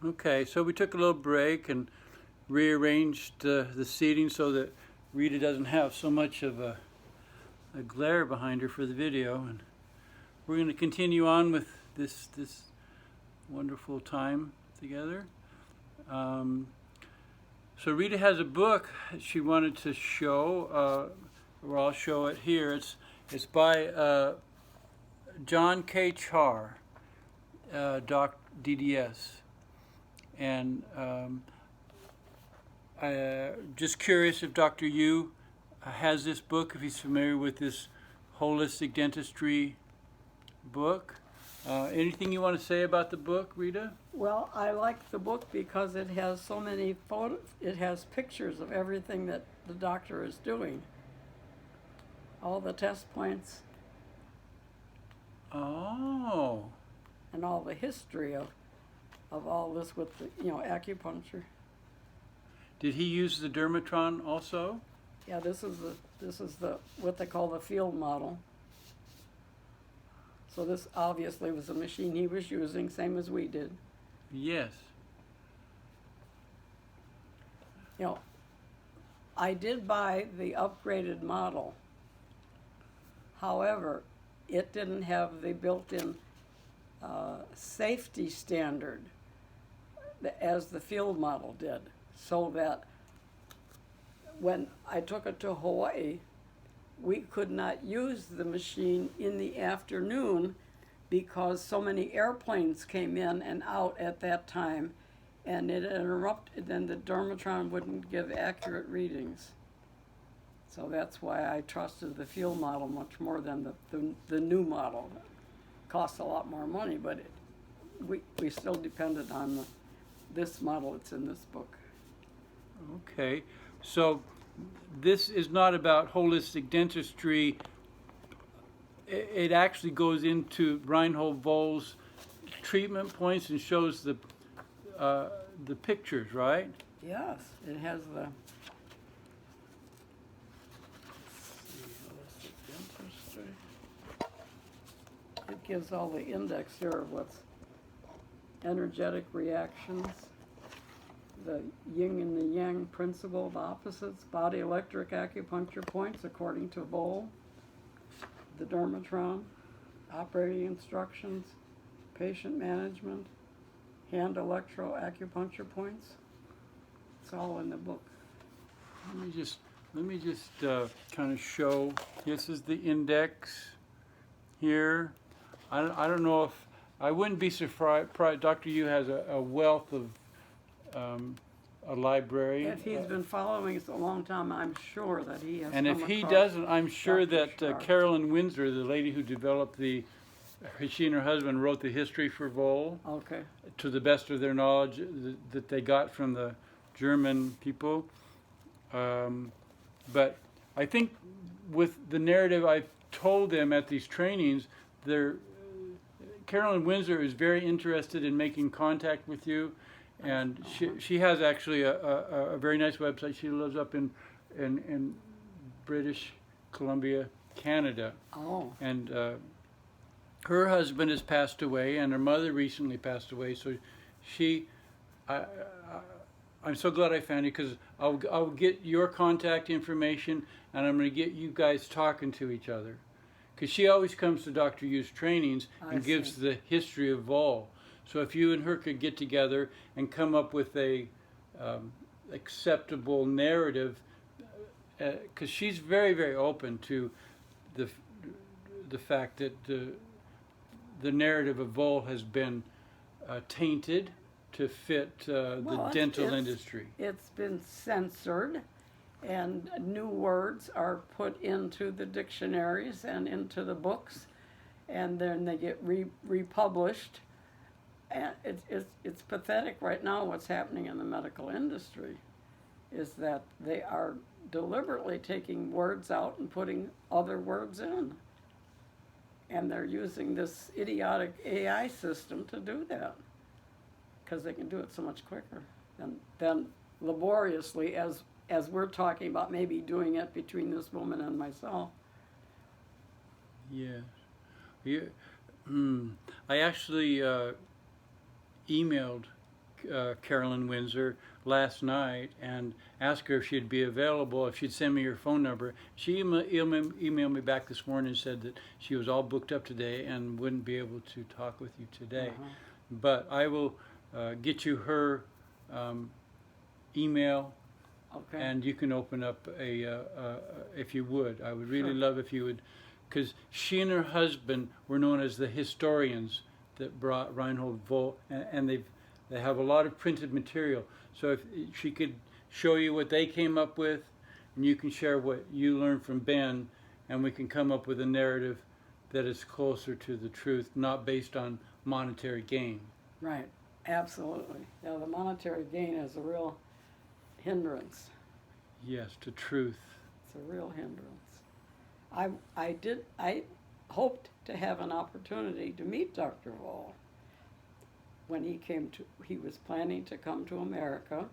Okay, so we took a little break and rearranged the seating so that Rita doesn't have so much of a glare behind her for the video. And we're going to continue on with this wonderful time together. So Rita has a book she wanted to show. Well, I'll show it here. It's by John K. Char, Doc DDS, and just curious if Dr. Yu has this book, if he's familiar with this holistic dentistry book. Anything you want to say about the book, Rita? Well, I like the book because it has so many photos. It has pictures of everything that the doctor is doing. All the test points. Oh. And all the history of all this with the, acupuncture. Did he use the Dermatron also? Yeah, this is the what they call the field model. So this obviously was a machine he was using, same as we did. Yes. I did buy the upgraded model. However, it didn't have the built-in safety standard as the field model did, so that when I took it to Hawaii, we could not use the machine in the afternoon because so many airplanes came in and out at that time, and it interrupted, then the Dermatron wouldn't give accurate readings. So that's why I trusted the field model much more than the new model. It costs a lot more money, but we still depended on this model that's in this book. Okay, so this is not about holistic dentistry. It actually goes into Reinhold Voll's treatment points and shows the pictures, right? Yes, it has the. It gives all the index here of what's energetic reactions, the yin and the yang principle of opposites, body electric acupuncture points according to Voll, the Dermatron, operating instructions, patient management, hand electro acupuncture points. It's all in the book. Let me just kind of show. This is the index here. I don't know if I wouldn't be surprised. Dr. Yu has a wealth of a library. If he's been following us a long time, I'm sure that he has. And if he doesn't, I'm sure that Carolyn Windsor, the lady who developed she and her husband wrote the history for Voll. Okay. To the best of their knowledge, that they got from the German people. But I think with the narrative I've told them at these trainings, Carolyn Windsor is very interested in making contact with you. And she has actually a very nice website. She lives up in British Columbia, Canada. Oh. And her husband has passed away, and her mother recently passed away. So I'm so glad I found you, because I'll get your contact information, and I'm going to get you guys talking to each other. Because she always comes to Dr. Yu's trainings and gives the history of Voll. So if you and her could get together and come up with a acceptable narrative, because she's very, very open to the fact that the narrative of Voll has been tainted to fit the dental industry. It's been censored, and new words are put into the dictionaries and into the books, and then they get republished. And it's pathetic right now what's happening in the medical industry is that they are deliberately taking words out and putting other words in. And they're using this idiotic AI system to do that because they can do it so much quicker than laboriously as we're talking about maybe doing it between this woman and myself. Yes. I actually emailed Carolyn Windsor last night and asked her if she'd be available, if she'd send me her phone number. She emailed me back this morning and said that she was all booked up today and wouldn't be able to talk with you today. But I will get you her email, Okay. and you can open up if you would. I would really love if you would, because she and her husband were known as the historians that brought Reinhold Volt, and they have a lot of printed material. So if she could show you what they came up with, and you can share what you learned from Ben, and we can come up with a narrative that is closer to the truth, not based on monetary gain. Right. Absolutely. Yeah, the monetary gain is a real hindrance. Yes, to truth. It's a real hindrance. I hoped to have an opportunity to meet Dr. Vol when he was planning to come to America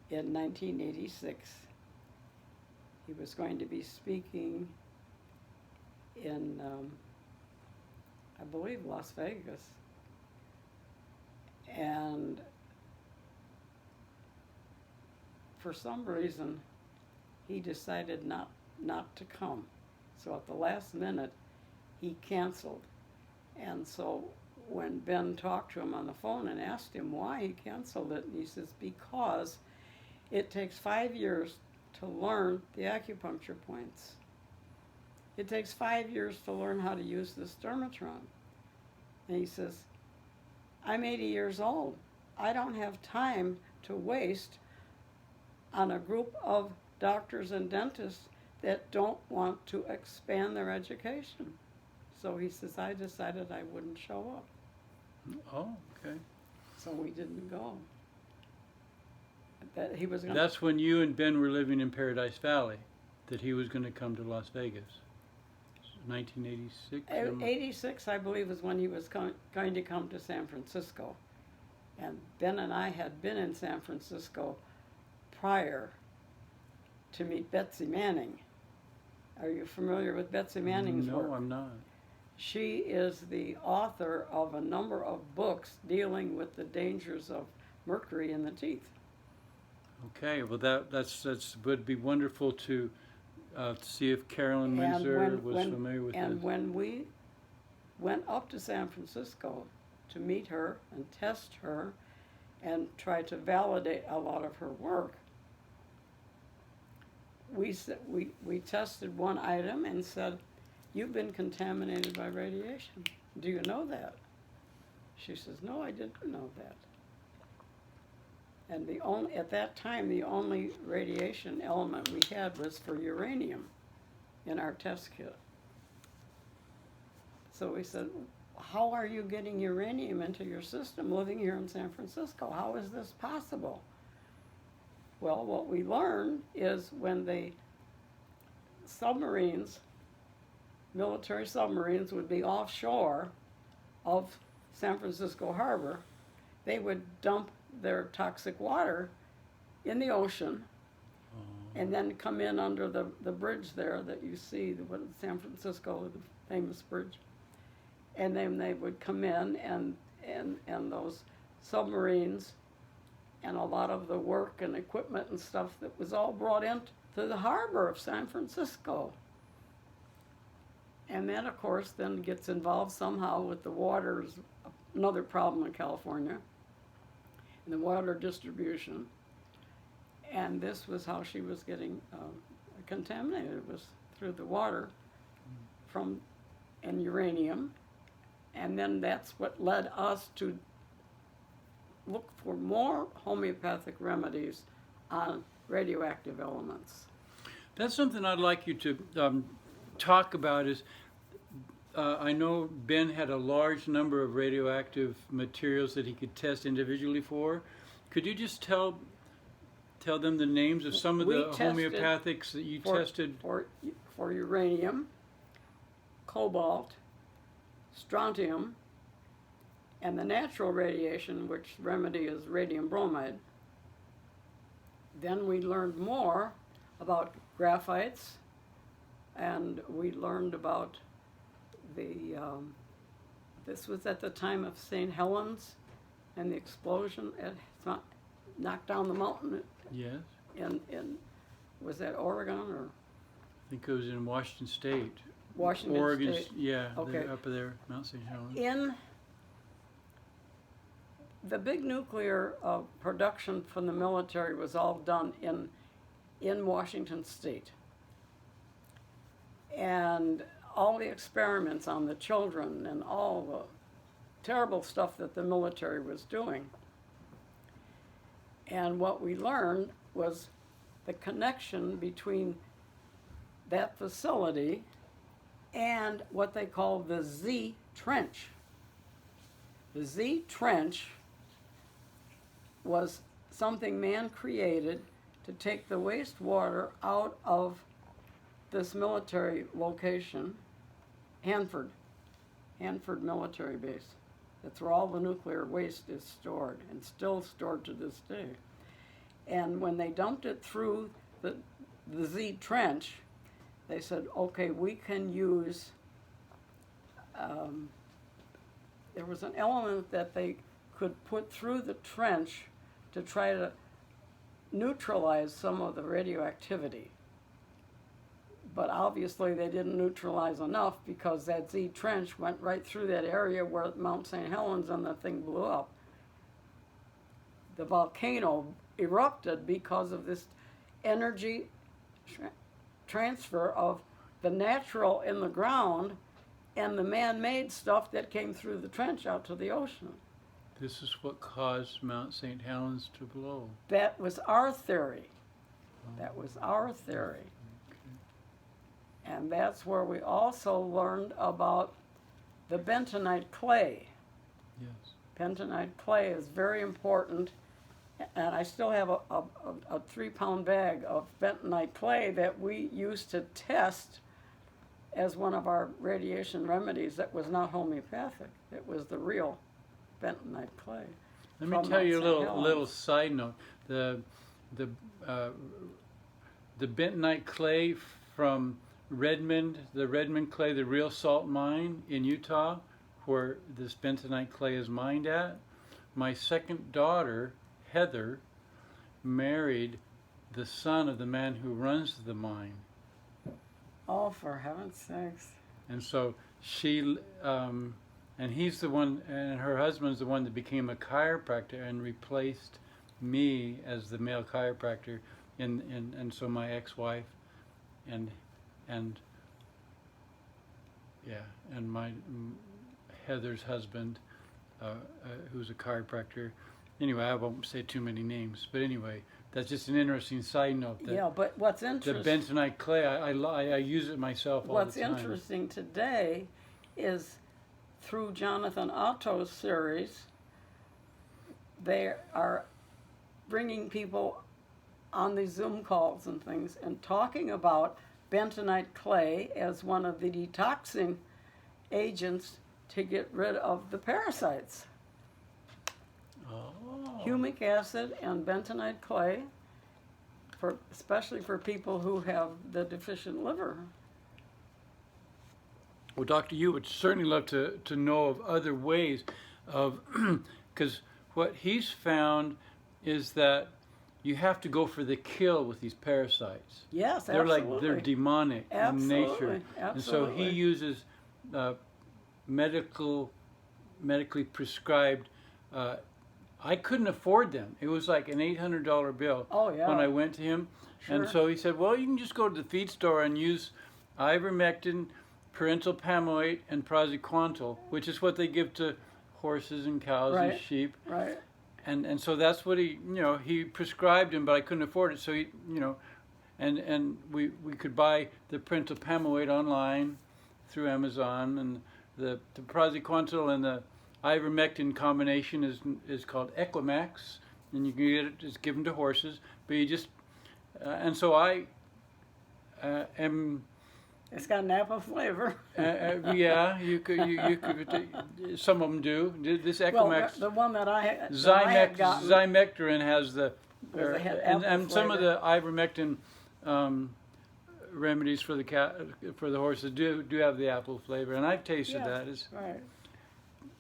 in 1986. He was going to be speaking in, I believe, Las Vegas. And for some reason, he decided not to come. So at the last minute, he canceled. And so when Ben talked to him on the phone and asked him why he canceled it, he says, because it takes 5 years to learn the acupuncture points. It takes 5 years to learn how to use the dermatron. And he says, I'm 80 years old. I don't have time to waste on a group of doctors and dentists that don't want to expand their education. So he says, I decided I wouldn't show up. Oh, okay. So we didn't go. That he was gonna, That's when you and Ben were living in Paradise Valley, that he was going to come to Las Vegas. 1986? 86, I believe, is when he was going to come to San Francisco. And Ben and I had been in San Francisco prior to meet Betsy Manning. Are you familiar with Betsy Manning's work? No, I'm not. She is the author of a number of books dealing with the dangers of mercury in the teeth. Okay, well that's would be wonderful to see if Carolyn Windsor was familiar with And this. when we went up to San Francisco to meet her and test her and try to validate a lot of her work, we tested one item and said, you've been contaminated by radiation. Do you know that? She says, no, I didn't know that. And at that time, the only radiation element we had was for uranium in our test kit. So we said, how are you getting uranium into your system living here in San Francisco? How is this possible? Well, what we learned is when the submarines, military submarines, would be offshore of San Francisco Harbor, they would dump their toxic water in the ocean and then come in under the bridge there that you see, San Francisco, the famous bridge. And then they would come in and those submarines and a lot of the work and equipment and stuff that was all brought into the harbor of San Francisco. And then, of course, then gets involved somehow with the waters, another problem in California, and the water distribution. And this was how she was getting contaminated. It was through the water and uranium. And then that's what led us to look for more homeopathic remedies on radioactive elements. That's something I'd like you to talk about is, I know Ben had a large number of radioactive materials that he could test individually for. Could you just tell them the names of some of the homeopathics that you tested? For uranium, cobalt, strontium, and the natural radiation, which remedy is radium bromide. Then we learned more about graphites, and we learned about this was at the time of St. Helens and the explosion knocked down the mountain Yes. in was that Oregon or I think it was in Washington State. Washington Oregon, State? yeah, Okay. they're up there, Mount St. Helens. In the big nuclear production from the military was all done in Washington State. And all the experiments on the children and all the terrible stuff that the military was doing. And what we learned was the connection between that facility and what they call the Z Trench. The Z Trench was something man created to take the wastewater out of this military location, Hanford military base. That's where all the nuclear waste is stored and still stored to this day. And when they dumped it through the Z Trench, they said, okay, we can use, there was an element that they could put through the trench to try to neutralize some of the radioactivity. But obviously they didn't neutralize enough because that Z Trench went right through that area where Mount St. Helens and the thing blew up. The volcano erupted because of this energy transfer of the natural in the ground and the man-made stuff that came through the trench out to the ocean. This is what caused Mount St. Helens to blow. That was our theory. That was our theory. Okay. And that's where we also learned about the bentonite clay. Yes. Bentonite clay is very important, and I still have a 3-pound bag of bentonite clay that we used to test as one of our radiation remedies that was not homeopathic. It was the real bentonite clay. Let me tell you a little side note. The bentonite clay from Redmond, the Redmond clay, the real salt mine in Utah, where this bentonite clay is mined at. My second daughter, Heather, married the son of the man who runs the mine. Oh, for heaven's sakes. And so she, and he's the one, and her husband's the one that became a chiropractor and replaced me as the male chiropractor. And so my ex-wife and my Heather's husband, who's a chiropractor. Anyway, I won't say too many names, but anyway, that's just an interesting side note. That yeah, but what's interesting... The bentonite clay, I use it myself all the time. What's interesting today is through Jonathan Otto's series, they are bringing people on these Zoom calls and things and talking about bentonite clay as one of the detoxing agents to get rid of the parasites. Oh. Humic acid and bentonite clay, especially for people who have the deficient liver. Well, Doctor, you would certainly love to know of other ways of, because what he's found is that you have to go for the kill with these parasites. Yes, they're absolutely. They're demonic in nature. Absolutely. And so he uses medically prescribed. I couldn't afford them. It was like an $800 bill when I went to him. Sure. And so he said, well, you can just go to the feed store and use ivermectin, parental pamoate, and praziquantel, which is what they give to horses and cows and sheep. Right. And so that's what he prescribed him, but I couldn't afford it. So he, and we could buy the parental pamoate online through Amazon, and the praziquantel and the ivermectin combination is called Equimax, and you can get it, it's given to horses, but you just, and so I am... It's got an apple flavor. Yeah, you could, some of them do. This Equimax... Well, the one that I had gotten... Zymectrin has the... and some of the ivermectin remedies for the horses do have the apple flavor, and I've tasted that.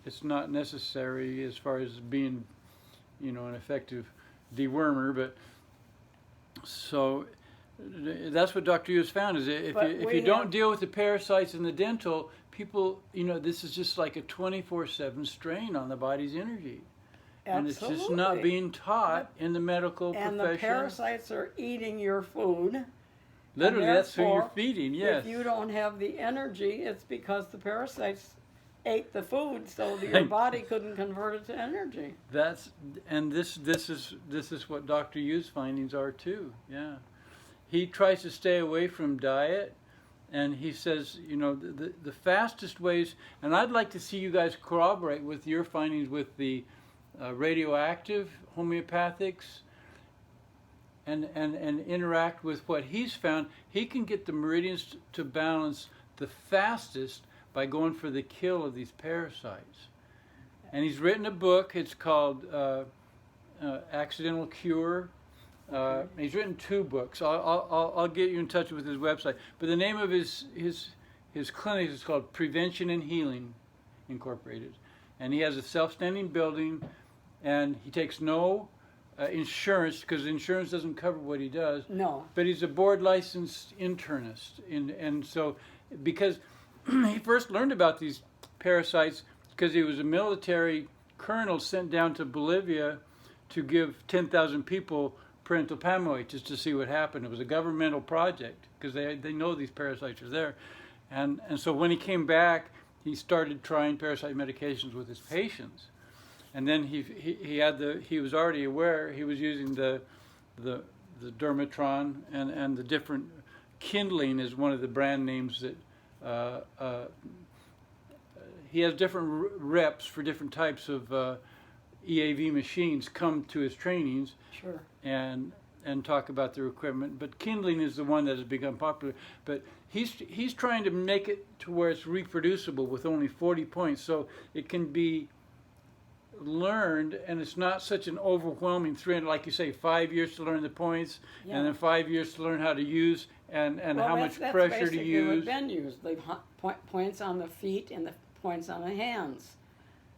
it's not necessary as far as being, an effective dewormer. But so that's what Dr. Hughes found, is if you don't deal with the parasites in the dental, people, this is just like a 24/7 strain on the body's energy. Absolutely. And it's just not being taught in the medical profession. And the parasites are eating your food. Literally, that's who you're feeding, yes. If you don't have the energy, it's because the parasites ate the food, so that your body couldn't convert it to energy. This is what Dr. Yu's findings are too. Yeah, he tries to stay away from diet, and he says, the fastest ways. And I'd like to see you guys corroborate with your findings with the radioactive homeopathics, and interact with what he's found. He can get the meridians to balance the fastest by going for the kill of these parasites. And he's written a book. It's called Accidental Cure. He's written 2 books. I'll get you in touch with his website. But the name of his clinic is called Prevention and Healing Incorporated. And he has a self-standing building, and he takes no insurance, because insurance doesn't cover what he does. No. But he's a board licensed internist. And so, because he first learned about these parasites because he was a military colonel sent down to Bolivia to give 10,000 people parental pamoate just to see what happened. It was a governmental project because they know these parasites are there. And so when he came back, he started trying parasite medications with his patients. And then he was already aware he was using the Dermatron, and the different kindling is one of the brand names that he has different reps for different types of EAV machines come to his trainings. Sure. And talk about their equipment. But kindling is the one that has become popular. But he's trying to make it to where it's reproducible with only 40 points, so it can be learned, and it's not such an overwhelming 300, like you say, 5 years to learn the points, and then 5 years to learn how to use and how much pressure to use. What Ben used, the points on the feet and the points on the hands.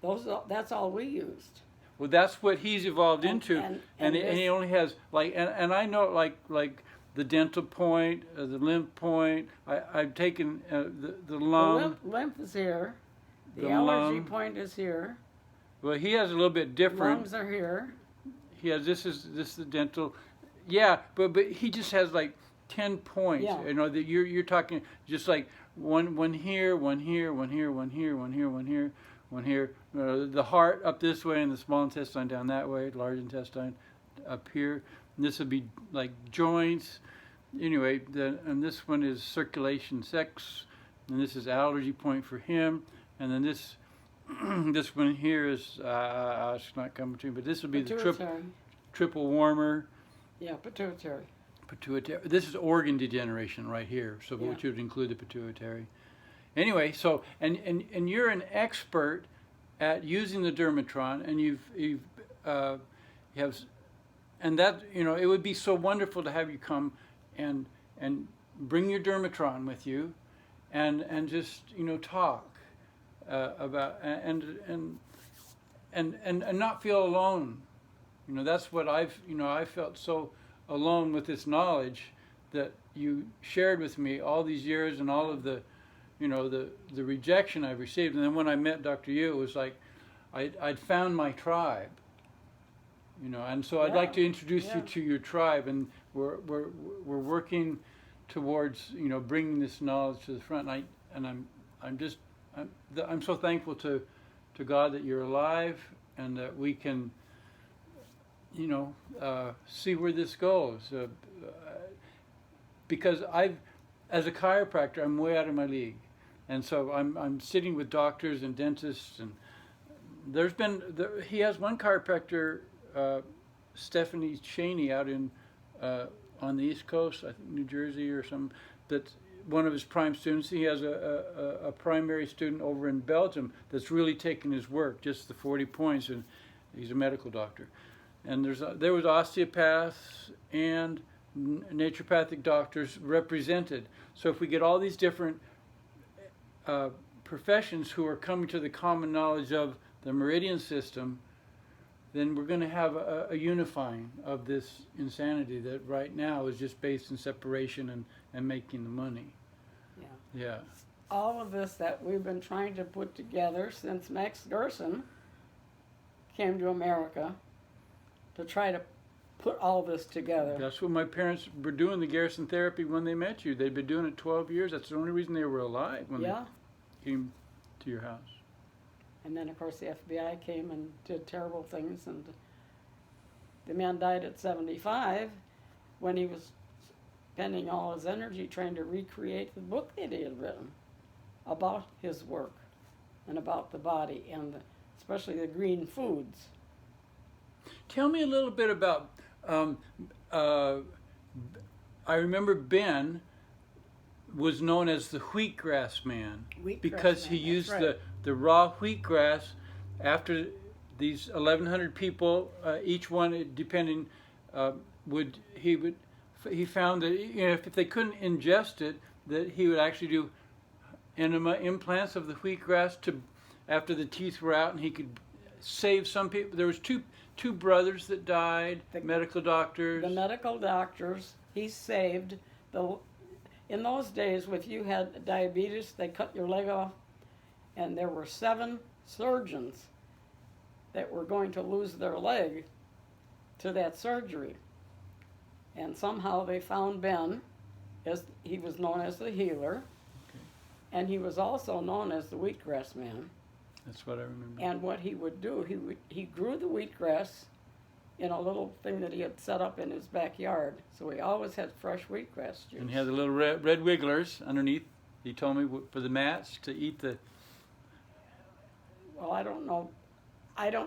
That's all we used. Well, that's what he's evolved into, and he only has and I know like the dental point, the lymph point. I've taken the lung. The lymph is here. The allergy point is here. Well, he has a little bit different. Lungs are here. He has this is the dental. Yeah, but he just has like 10 points. Yeah. That you're talking just like one here, one here, one here, one here, one here, one here, one here. The heart up this way and the small intestine down that way, large intestine up here. And this would be like joints. Anyway, and this one is circulation, sex, and this is allergy point for him. And then this one here is it's not coming to me, but this would be the triple warmer. Yeah, pituitary. Pituitary. This is organ degeneration right here, so which would include the pituitary. Anyway, so and you're an expert at using the Dermatron, and you have, and that it would be so wonderful to have you come and bring your Dermatron with you, and just talk about and not feel alone. That's what I felt so alone with this knowledge that you shared with me all these years, and all of the the rejection I've received. And then when I met Dr. Yu, it was like I'd found my tribe. And so I'd like to introduce you to your tribe, and we're working towards bringing this knowledge to the front. And I'm so thankful to God that you're alive, and that we can see where this goes. Because as a chiropractor, I'm way out of my league, and so I'm sitting with doctors and dentists, and he has one chiropractor, Stephanie Cheney, out in on the East Coast, I think New Jersey or something, that's one of his prime students. He has a primary student over in Belgium that's really taken his work, just the 40 points, and he's a medical doctor. And there was osteopaths and naturopathic doctors represented. So if we get all these different professions who are coming to the common knowledge of the meridian system, then we're going to have a unifying of this insanity that right now is just based in separation and making the money. Yeah. Yeah. All of this that we've been trying to put together since Max Gerson came to America to try to put all this together. That's what my parents were doing, the Garrison therapy, when they met you. They'd been doing it 12 years. That's the only reason they were alive when Yeah. they came to your house. And then, of course, the FBI came and did terrible things. And the man died at 75 when he was spending all his energy trying to recreate the book that he had written about his work and about the body and especially the green foods. Tell me a little bit about, I remember Ben was known as the wheatgrass man because he used the raw wheatgrass after these 1,100 people, each one depending, he found that if they couldn't ingest it, that he would actually do enema implants of the wheatgrass after the teeth were out, and he could save some people. There was two brothers that died, medical doctors. The medical doctors, he saved. In those days, if you had diabetes, they cut your leg off, and there were 7 surgeons that were going to lose their leg to that surgery. And somehow they found Ben, as he was known as the healer, and he was also known as the wheatgrass man. That's what I remember. And what he would do, he grew the wheatgrass in a little thing that he had set up in his backyard. So he always had fresh wheatgrass juice. And he had the little red wigglers underneath. He told me for the mats to eat the. Well, I don't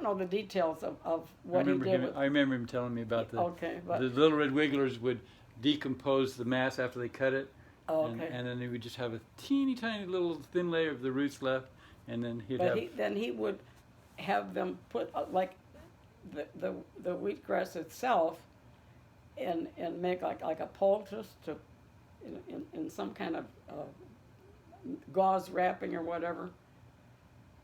know the details of what he did. I remember him telling me about the little red wigglers would decompose the mass after they cut it. Oh, okay. And then he would just have a teeny tiny little thin layer of the roots left, and then then he would have them put like the wheatgrass itself and make like a poultice in some kind of gauze wrapping or whatever,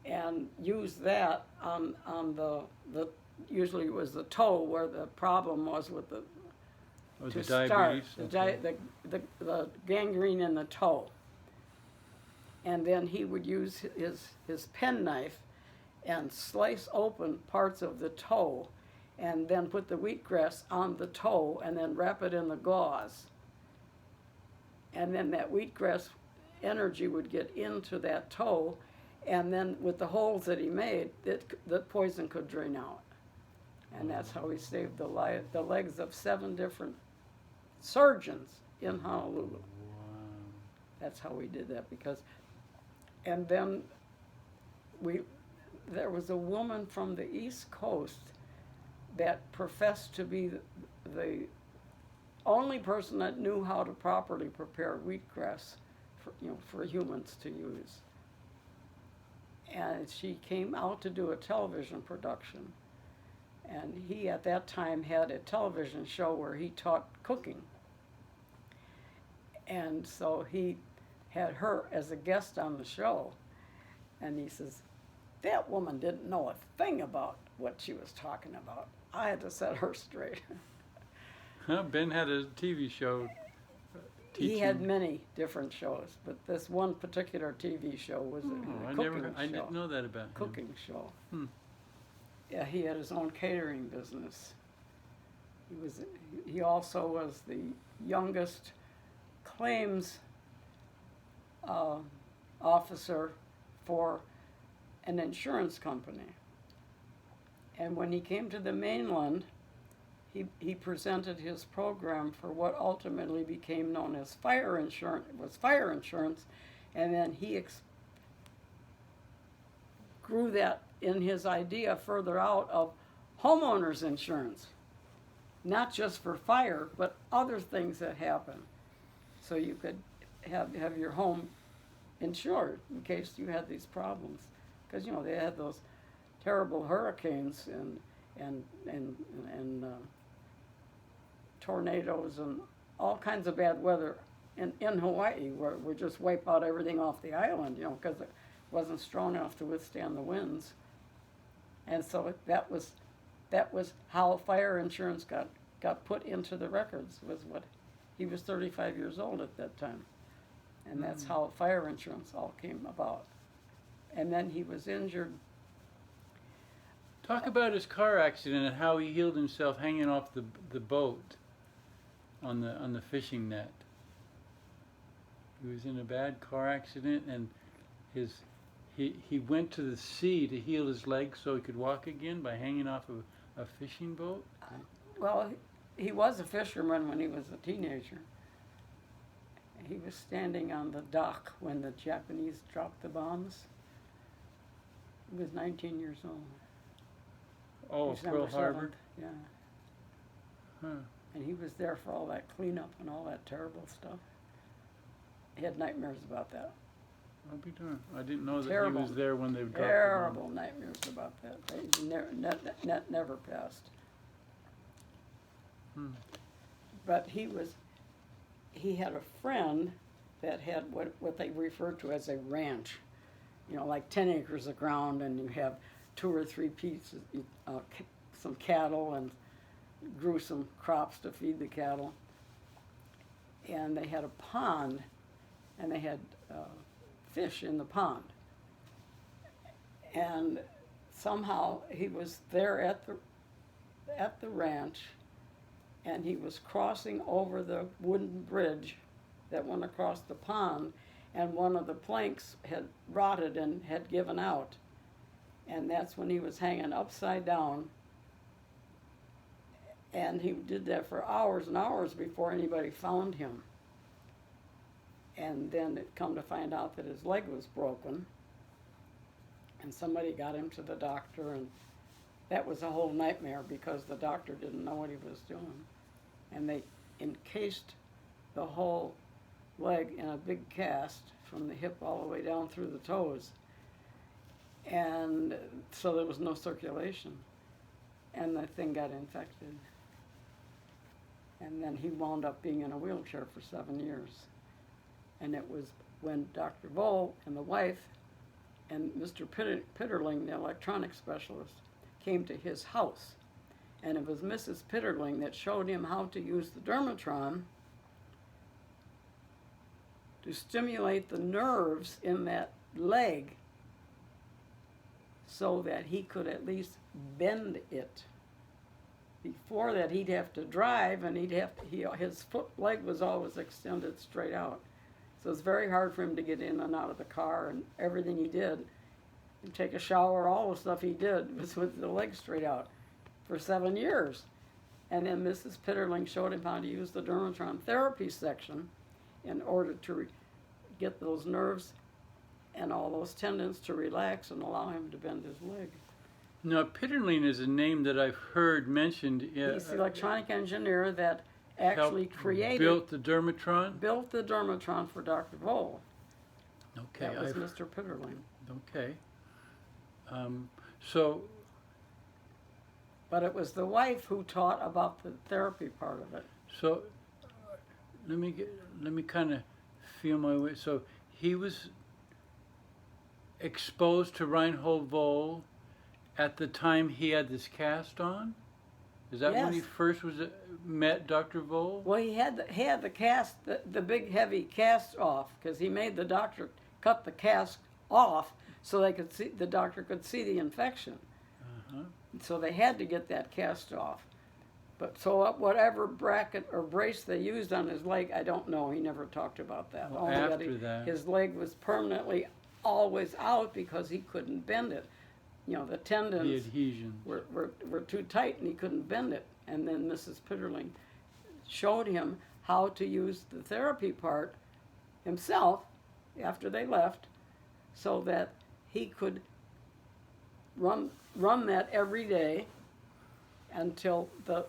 and use that on the usually it was the toe where the problem was with the the diabetes. The gangrene in the toe. And then he would use his penknife and slice open parts of the toe and then put the wheatgrass on the toe and then wrap it in the gauze. And then that wheatgrass energy would get into that toe, and then with the holes that he made, the poison could drain out. And that's how he saved the legs of 7 different surgeons in Honolulu. Wow. That's how we did that and then there was a woman from the East Coast that professed to be the only person that knew how to properly prepare wheatgrass for humans to use. And she came out to do a television production. And he, at that time, had a television show where he taught cooking. And so he had her as a guest on the show. And he says, that woman didn't know a thing about what she was talking about. I had to set her straight. Ben had a TV show teaching. He had many different shows, but this one particular TV show was a cooking show. I didn't know that about him. Cooking show. Yeah, he had his own catering business. He also was the youngest claims officer for an insurance company. And when he came to the mainland, he presented his program for what ultimately became known as fire insurance. It was fire insurance, and then he grew that in his idea further out of homeowners insurance, not just for fire, but other things that happen. So you could have your home insured in case you had these problems, because they had those terrible hurricanes and tornadoes and all kinds of bad weather in Hawaii, where we just wipe out everything off the island, because it wasn't strong enough to withstand the winds. And so that was how fire insurance got put into the records. Was what he was 35 years old at that time, and that's how fire insurance all came about. And then he was injured. Talk about his car accident and how he healed himself hanging off the boat on the fishing net. He was in a bad car accident, and he went to the sea to heal his leg so he could walk again by hanging off a fishing boat. Well, he was a fisherman when he was a teenager. He was standing on the dock when the Japanese dropped the bombs. He was 19 years old. Oh, December Pearl Harbor? 7th, yeah. Huh. And he was there for all that cleanup and all that terrible stuff. He had nightmares about that. I'll be darned. I didn't know that Terrible. he was there when they dropped Terrible nightmares about that. They never passed. But he had a friend that had what they referred to as a ranch. You know, like 10 acres of ground, and you have 2 or 3 pieces, some cattle, and grew some crops to feed the cattle. And they had a pond, and they had fish in the pond. And somehow he was there at the ranch, and he was crossing over the wooden bridge that went across the pond, and one of the planks had rotted and had given out. And that's when he was hanging upside down. And he did that for hours and hours before anybody found him. And then it come to find out that his leg was broken. And somebody got him to the doctor, and that was a whole nightmare because the doctor didn't know what he was doing. And they encased the whole leg in a big cast from the hip all the way down through the toes. And so there was no circulation. And the thing got infected. And then he wound up being in a wheelchair for 7 years. And it was when Dr. Voll and the wife and Mr. Pitterling, the electronics specialist, came to his house. And it was Mrs. Pitterling that showed him how to use the dermatron to stimulate the nerves in that leg so that he could at least bend it. Before that, he'd have to drive, and his leg was always extended straight out. So it's very hard for him to get in and out of the car, and everything he did, he'd take a shower, all the stuff he did was with the leg straight out for 7 years. And then Mrs. Pitterling showed him how to use the dermatron therapy section in order to get those nerves and all those tendons to relax and allow him to bend his leg. Now, Pitterling is a name that I've heard mentioned. He's the electronic engineer that actually built the dermatron? Built the dermatron for Dr. Voll. Okay. That was Mr. Pitterling. Okay. But it was the wife who taught about the therapy part of it. So, let me kind of feel my way. So, he was exposed to Reinhold Voll at the time he had this cast on? Is that when he first met Dr. Voll? Well, he had the cast, the big heavy cast off, because he made the doctor cut the cast off so the doctor could see the infection. Uh-huh. So they had to get that cast off. But so whatever bracket or brace they used on his leg, I don't know. He never talked about that. Well, Only that his leg was permanently always out because he couldn't bend it. You know, the tendons, the adhesions were too tight and he couldn't bend it. And then Mrs. Pitterling showed him how to use the therapy part himself after they left so that he could run that every day until the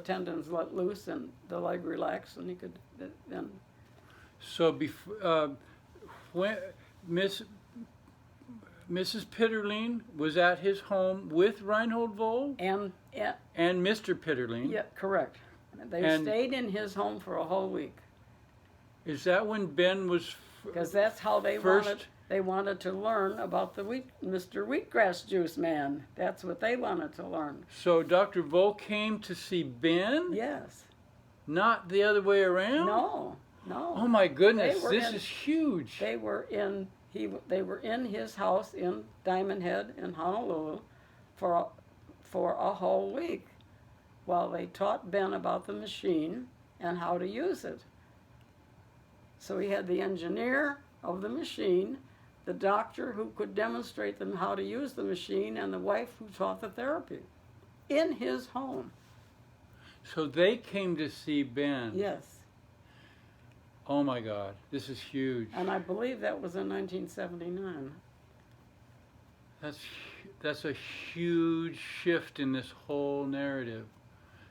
tendons let loose and the leg relaxed, and he could then. So when Mrs. Pitterling was at his home with Reinhold Voll and Mr. Pitterling. Yeah, correct. They stayed in his home for a whole week. Is that when Ben was because that's how they first wanted. They wanted to learn about the Mr. Wheatgrass Juice Man. That's what they wanted to learn. So Dr. Vole came to see Ben? Yes. Not the other way around? No, no. Oh my goodness, this in, is huge. They were in his house in Diamond Head in Honolulu for a whole week while they taught Ben about the machine and how to use it. So he had the engineer of the machine, the doctor who could demonstrate them how to use the machine, and the wife who taught the therapy in his home. So they came to see Ben. Yes. Oh my God, this is huge. And I believe that was in 1979. That's a huge shift in this whole narrative.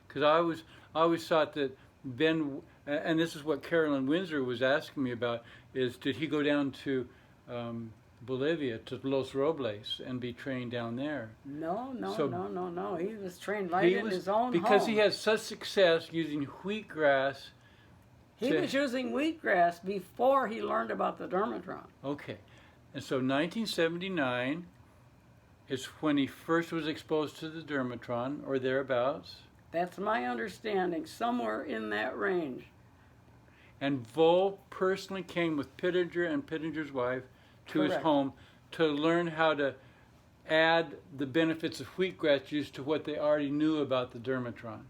Because I always thought that Ben, and this is what Carolyn Windsor was asking me about, is did he go down to Bolivia, to Los Robles, and be trained down there? No. He was trained in his own home. Because he had such success using wheatgrass. He was using wheatgrass before he learned about the Dermatron. Okay. And so 1979 is when he first was exposed to the Dermatron, or thereabouts. That's my understanding, somewhere in that range. And Vole personally came with Pittenger and Pittenger's wife to Correct. his home to learn how to add the benefits of wheatgrass juice to what they already knew about the Dermatron.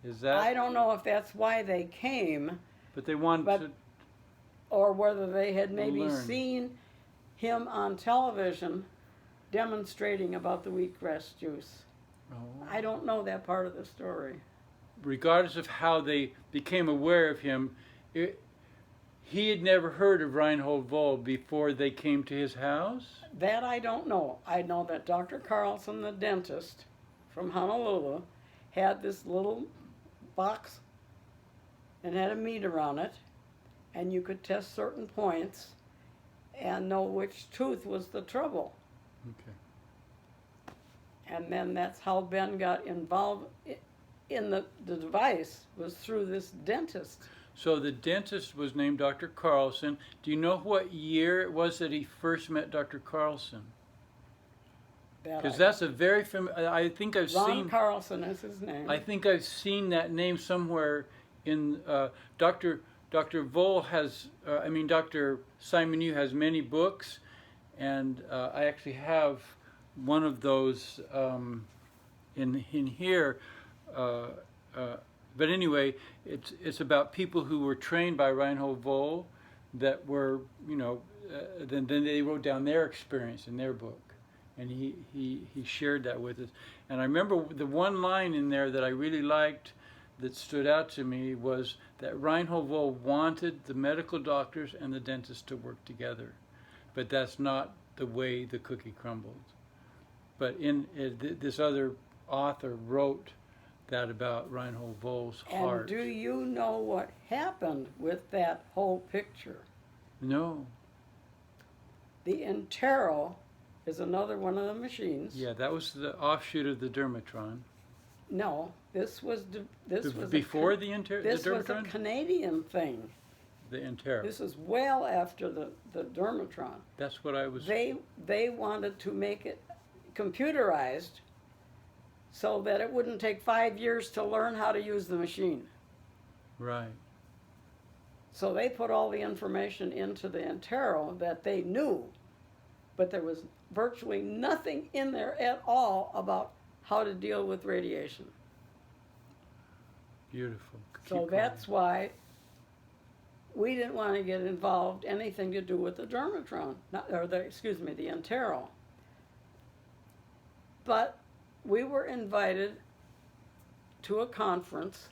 Is that? I don't know if that's why they came. But they wanted to. Or whether they had maybe learn. seen him on television demonstrating about the wheatgrass juice. Oh. I don't know that part of the story. Regardless of how they became aware of him, he had never heard of Reinhold Vole before they came to his house? That I don't know. I know that Dr. Carlson, the dentist from Honolulu, had this little box and had a meter on it, and you could test certain points and know which tooth was the trouble. Okay. And then that's how Ben got involved in the device, was through this dentist. So the dentist was named Dr. Carlson. Do you know what year it was that he first met Dr. Carlson? Because that's a very familiar. I think I've Ron seen. Carlson is his name. I think I've seen that name somewhere in Dr. Vole has. Dr. Simon Yu has many books, and I actually have one of those in here. But anyway, it's about people who were trained by Reinhold Vole that were, then they wrote down their experience in their book. And he shared that with us. And I remember the one line in there that I really liked that stood out to me was that Reinhold Vole wanted the medical doctors and the dentists to work together. But that's not the way the cookie crumbled. But this other author wrote that about Reinhold Vole's heart. And do you know what happened with that whole picture? No. The Intero is another one of the machines. Yeah, that was the offshoot of the Dermatron. No, this was before the Dermatron? This was a Canadian thing. The Intero. This is well after the Dermatron. That's what I was. They wanted to make it computerized so that it wouldn't take 5 years to learn how to use the machine. Right. So they put all the information into the Intero that they knew, but there was virtually nothing in there at all about how to deal with radiation. Beautiful. So that's why we didn't want to get involved anything to do with the Dermatron, the Intero. But we were invited to a conference,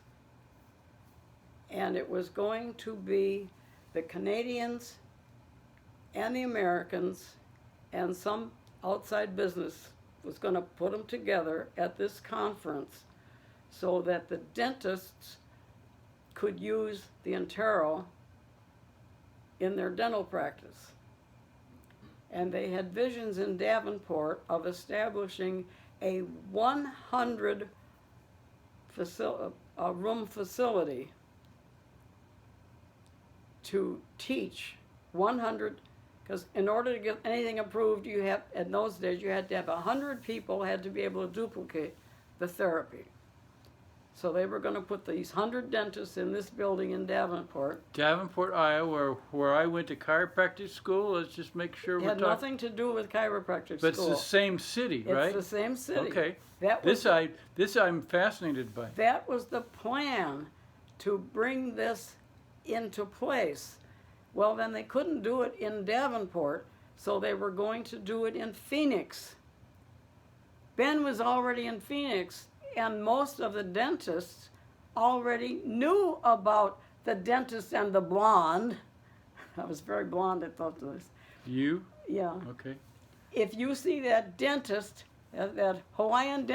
and it was going to be the Canadians and the Americans and some outside business was going to put them together at this conference so that the dentists could use the Intero in their dental practice. And they had visions in Davenport of establishing a 100 room facility to teach 100 Because in order to get anything approved, in those days, you had to have 100 people had to be able to duplicate the therapy. So they were going to put these 100 dentists in this building in Davenport. Davenport, Iowa, where I went to chiropractic school. Let's just make sure It we're had talking. nothing to do with chiropractic But school. it's the same city, right? It's the same city. Okay. That was This I'm fascinated by. That was the plan to bring this into place. Well, then they couldn't do it in Davenport, so they were going to do it in Phoenix. Ben was already in Phoenix, and most of the dentists already knew about the dentist and the blonde. I was very blonde at those days. You? Yeah. Okay. If you see that dentist, that Hawaiian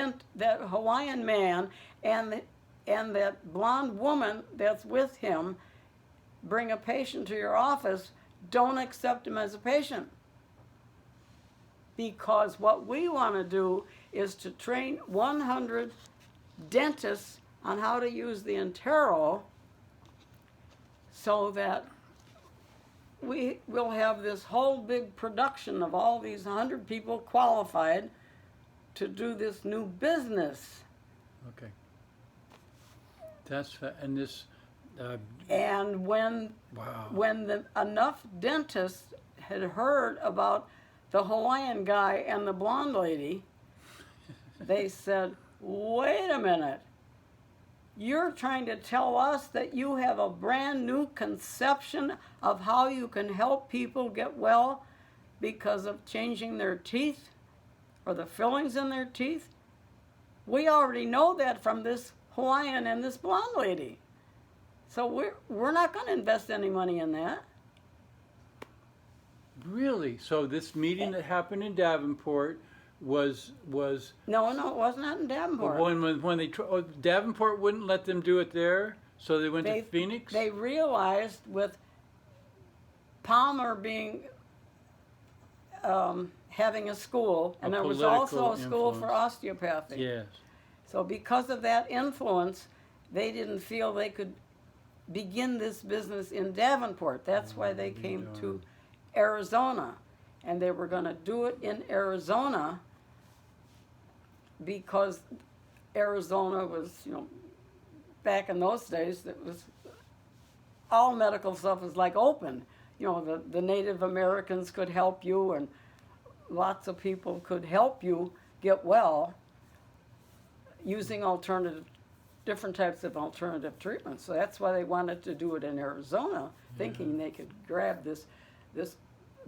man, and that blonde woman that's with him, bring a patient to your office, don't accept him as a patient. Because what we want to do is to train 100 dentists on how to use the Intero so that we will have this whole big production of all these 100 people qualified to do this new business. Okay. And this. And when enough dentists had heard about the Hawaiian guy and the blonde lady, they said, wait a minute, you're trying to tell us that you have a brand new conception of how you can help people get well because of changing their teeth or the fillings in their teeth? We already know that from this Hawaiian and this blonde lady. So we're not going to invest any money in that. Really? So this meeting that happened in Davenport was No, it was not in Davenport. when Davenport wouldn't let them do it there, so they went to Phoenix. They realized with Palmer being having a school, and there was also a school for osteopathy. Yes. So because of that influence, they didn't feel they could begin this business in Davenport. That's why they came to Arizona, and they were going to do it in Arizona because Arizona was, back in those days, it was all medical stuff was like open. The Native Americans could help you, and lots of people could help you get well using different types of alternative treatments. So that's why they wanted to do it in Arizona, thinking they could grab this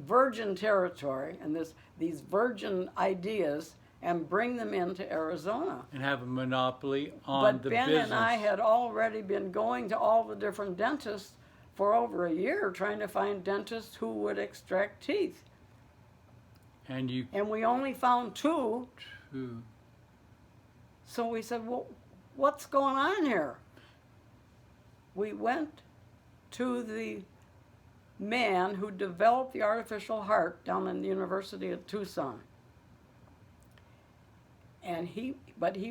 virgin territory and these virgin ideas and bring them into Arizona. And have a monopoly on the business. But Ben and I had already been going to all the different dentists for over a year trying to find dentists who would extract teeth. And we only found two. So we said, well, what's going on here? We went to the man who developed the artificial heart down in the University of Tucson. And he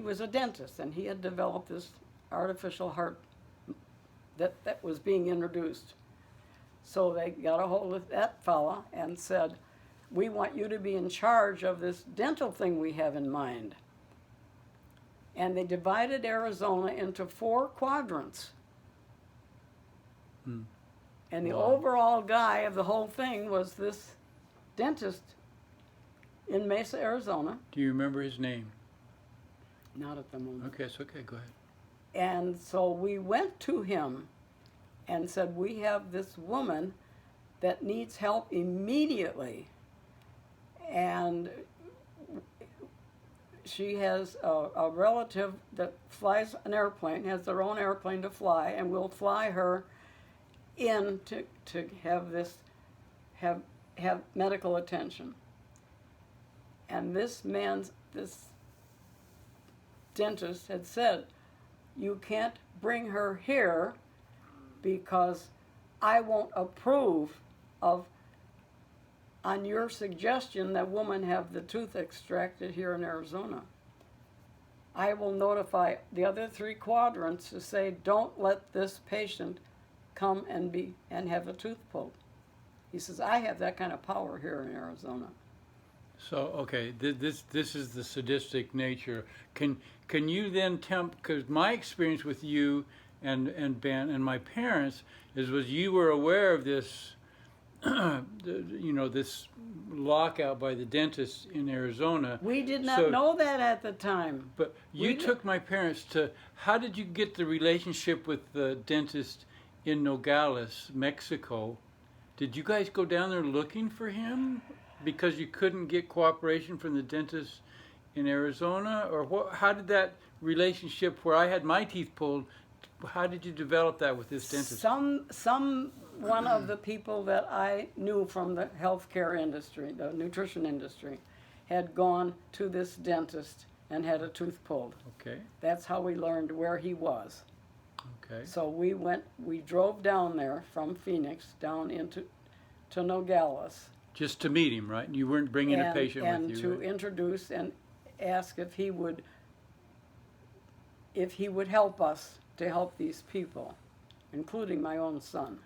was a dentist, and he had developed this artificial heart that was being introduced. So they got a hold of that fella and said, we want you to be in charge of this dental thing we have in mind. And they divided Arizona into 4 quadrants. And the overall guy of the whole thing was this dentist in Mesa, Arizona. Do you remember his name? Not at the moment. Okay, it's okay, go ahead. And so we went to him and said, we have this woman that needs help immediately. And she has a relative that flies an airplane, has their own airplane to fly, and we'll fly her in to have medical attention. And this dentist had said, you can't bring her here because I won't approve of, on your suggestion, that woman have the tooth extracted here in Arizona. I will notify the other 3 quadrants to say, don't let this patient come and have a tooth pulled. He says, I have that kind of power here in Arizona. So okay, this is the sadistic nature. Can you then tell? Because my experience with you and Ben and my parents was you were aware of this, this lockout by the dentist in Arizona. We did not know that at the time. But you took my parents to. How did you get the relationship with the dentist in Nogales, Mexico? Did you guys go down there looking for him because you couldn't get cooperation from the dentist in Arizona, or what? How did that relationship, where I had my teeth pulled, how did you develop that with this dentist? One of the people that I knew from the healthcare industry, the nutrition industry, had gone to this dentist and had a tooth pulled. Okay. That's how we learned where he was. Okay. So we drove down there from Phoenix down to Nogales. Just to meet him, right? You weren't bringing a patient with you, and to right? introduce and ask if he would help us to help these people, including my own son.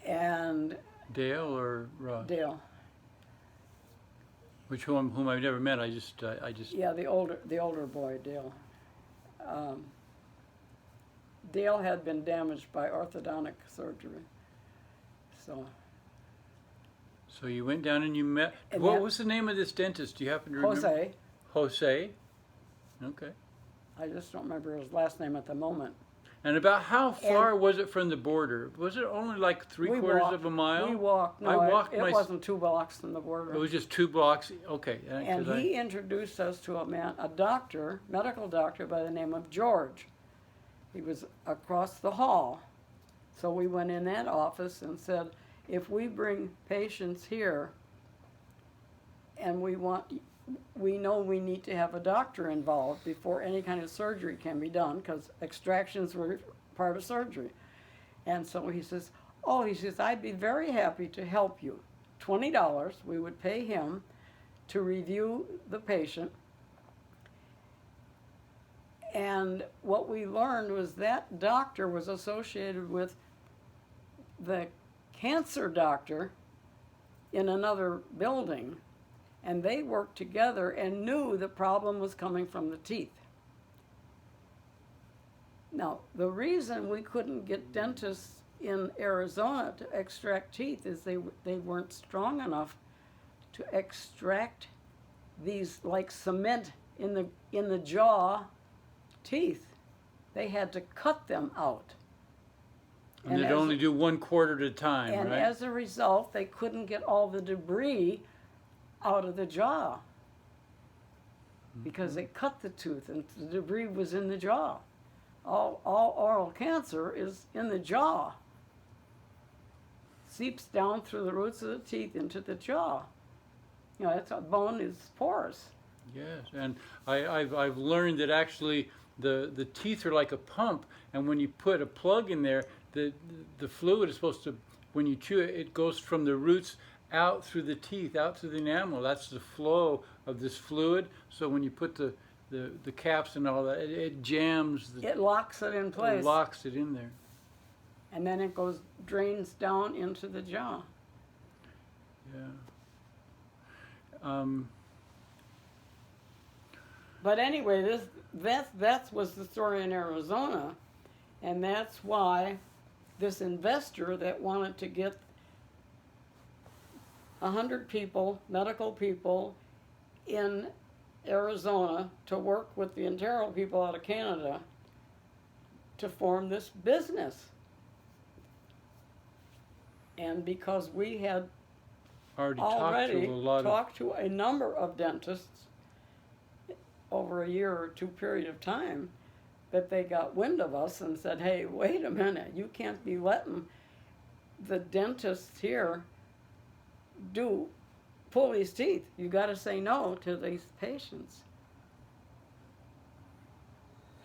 And Dale or Ross? Dale. Whom I've never met. I just. Yeah, the older boy, Dale. Dale had been damaged by orthodontic surgery. So you went down and you met. What was the name of this dentist? Do you happen to remember? Jose. Jose. Okay. I just don't remember his last name at the moment. And about how far was it from the border? Was it only like three-quarters of a mile? We walked. No, it wasn't 2 blocks from the border. It was just 2 blocks? Okay. And he introduced us to a doctor, medical doctor by the name of George. He was across the hall. So we went in that office and said, if we bring patients here and we know we need to have a doctor involved before any kind of surgery can be done, because extractions were part of surgery. And so he says, I'd be very happy to help you. $20, we would pay him to review the patient. And what we learned was that doctor was associated with the cancer doctor in another building, and they worked together and knew the problem was coming from the teeth. Now, the reason we couldn't get dentists in Arizona to extract teeth is they weren't strong enough to extract these, like cement in the jaw teeth. They had to cut them out. And they'd only do 1/4 at a time, and right? And as a result, they couldn't get all the debris out of the jaw because they cut the tooth and the debris was in the jaw. All oral cancer is in the jaw. Seeps down through the roots of the teeth into the jaw. You know, that's a bone is porous. Yes, and I've learned that actually the teeth are like a pump, and when you put a plug in there, the fluid is supposed to, when you chew it, it goes from the roots out through the teeth, out through the enamel. That's the flow of this fluid. So when you put the caps and all that, it jams. It locks it in place. It locks it in there. And then it drains down into the jaw. Yeah. But anyway, that was the story in Arizona, and that's why this investor that wanted to get 100 people, medical people, in Arizona to work with the Ontario people out of Canada to form this business. And because we had already talked to a number of dentists over a year or 2 period of time, that they got wind of us and said, hey, wait a minute, you can't be letting the dentists here pull these teeth. You got to say no to these patients.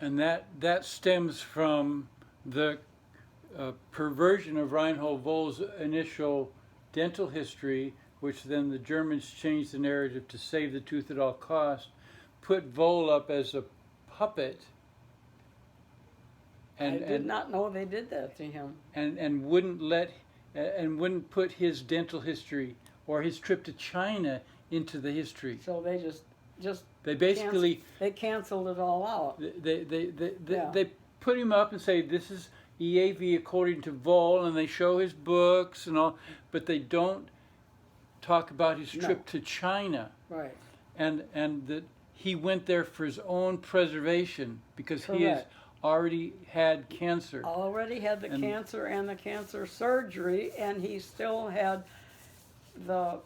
And that stems from the perversion of Reinhold Voll's initial dental history, which then the Germans changed the narrative to save the tooth at all costs, put Voll up as a puppet. And, I did not know they did that to him. And wouldn't let, and wouldn't put his dental history or his trip to China into the history. So they just They basically they canceled it all out. they put him up and say this is EAV according to Vol, and they show his books and all, but they don't talk about his trip to China. Right. And that he went there for his own preservation because he has already had cancer. Already had the cancer and the cancer surgery, and he still had the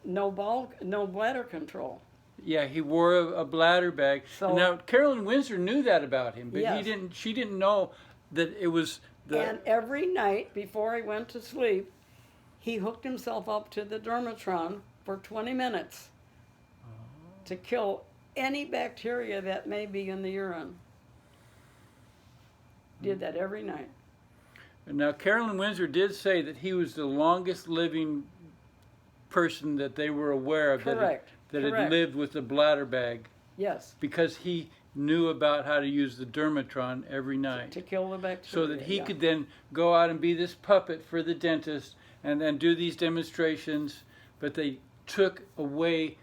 no bladder control. Yeah, he wore a bladder bag. So, and now Carolyn Windsor knew that about him, but yes. She didn't know that it was the. And every night before he went to sleep, he hooked himself up to the dermatron for 20 minutes to kill any bacteria that may be in the urine. Did that every night. And now Carolyn Windsor did say that he was the longest living person that they were aware of Correct. that had lived with a bladder bag. Yes. Because he knew about how to use the dermatron every night. To kill the bacteria. So that he could then go out and be this puppet for the dentist and then do these demonstrations. But they took away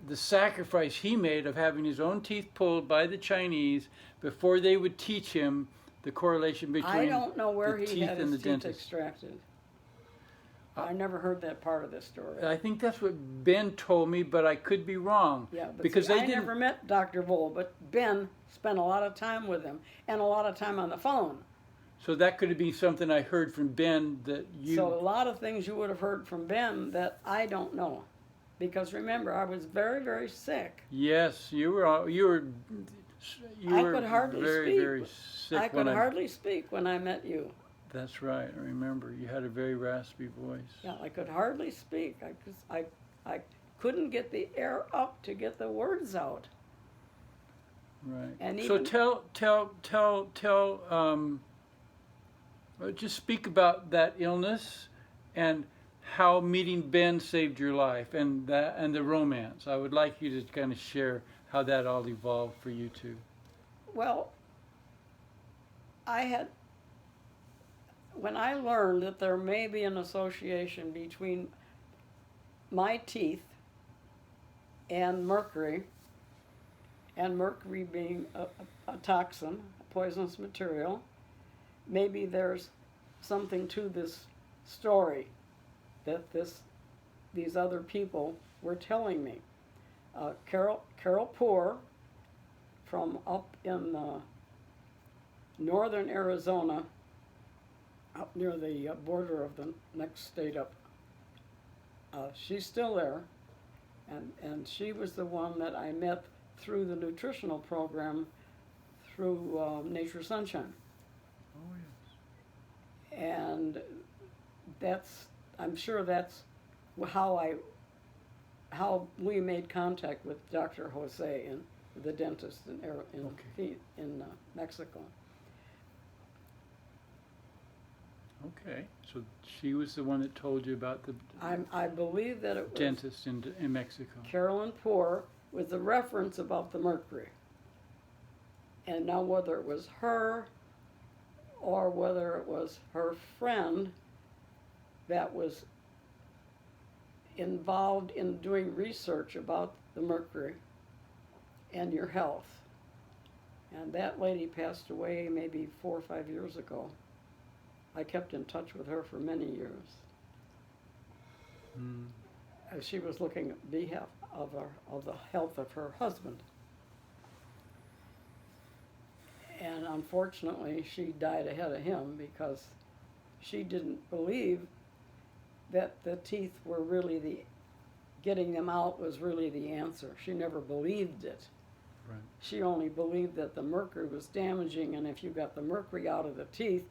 the sacrifice he made of having his own teeth pulled by the Chinese before they would teach him the correlation between I don't know where the he teeth had and his the teeth dentist. extracted. I never heard that part of the story. I think that's what Ben told me, but I could be wrong. Yeah, but because see, they I didn't. never met Dr. Vole, but Ben spent a lot of time with him and a lot of time on the phone. So that could be something I heard from Ben that you. So a lot of things you would have heard from Ben that I don't know, because remember I was very, very sick. Yes, you were. I could hardly very, speak. very sick. I could hardly speak when I met you. That's right. I remember you had a very raspy voice. Yeah, I could hardly speak. I couldn't get the air up to get the words out. Right. And so even, just speak about that illness and how meeting Ben saved your life and the romance. I would like you to kind of share how that all evolved for you two. well, when I learned that there may be an association between my teeth and mercury being a toxin, a poisonous material, maybe there's something to this story that these other people were telling me. Carol Poor from up in northern Arizona, up near the border of the next state up. She's still there, and she was the one that I met through the nutritional program through Nature Sunshine. Oh yes. And I'm sure that's how we made contact with Dr. Jose, and the dentist in Mexico. Okay, so she was the one that told you about the I believe that it was dentist in Mexico. Carolyn Poor with the reference about the mercury. And now whether it was her or whether it was her friend that was involved in doing research about the mercury and your health. And that lady passed away maybe 4 or 5 years ago. I kept in touch with her for many years. She was looking at behalf of the health of her husband. And unfortunately, she died ahead of him because she didn't believe that the teeth were really getting them out was really the answer. She never believed it. Right. She only believed that the mercury was damaging, and if you got the mercury out of the teeth,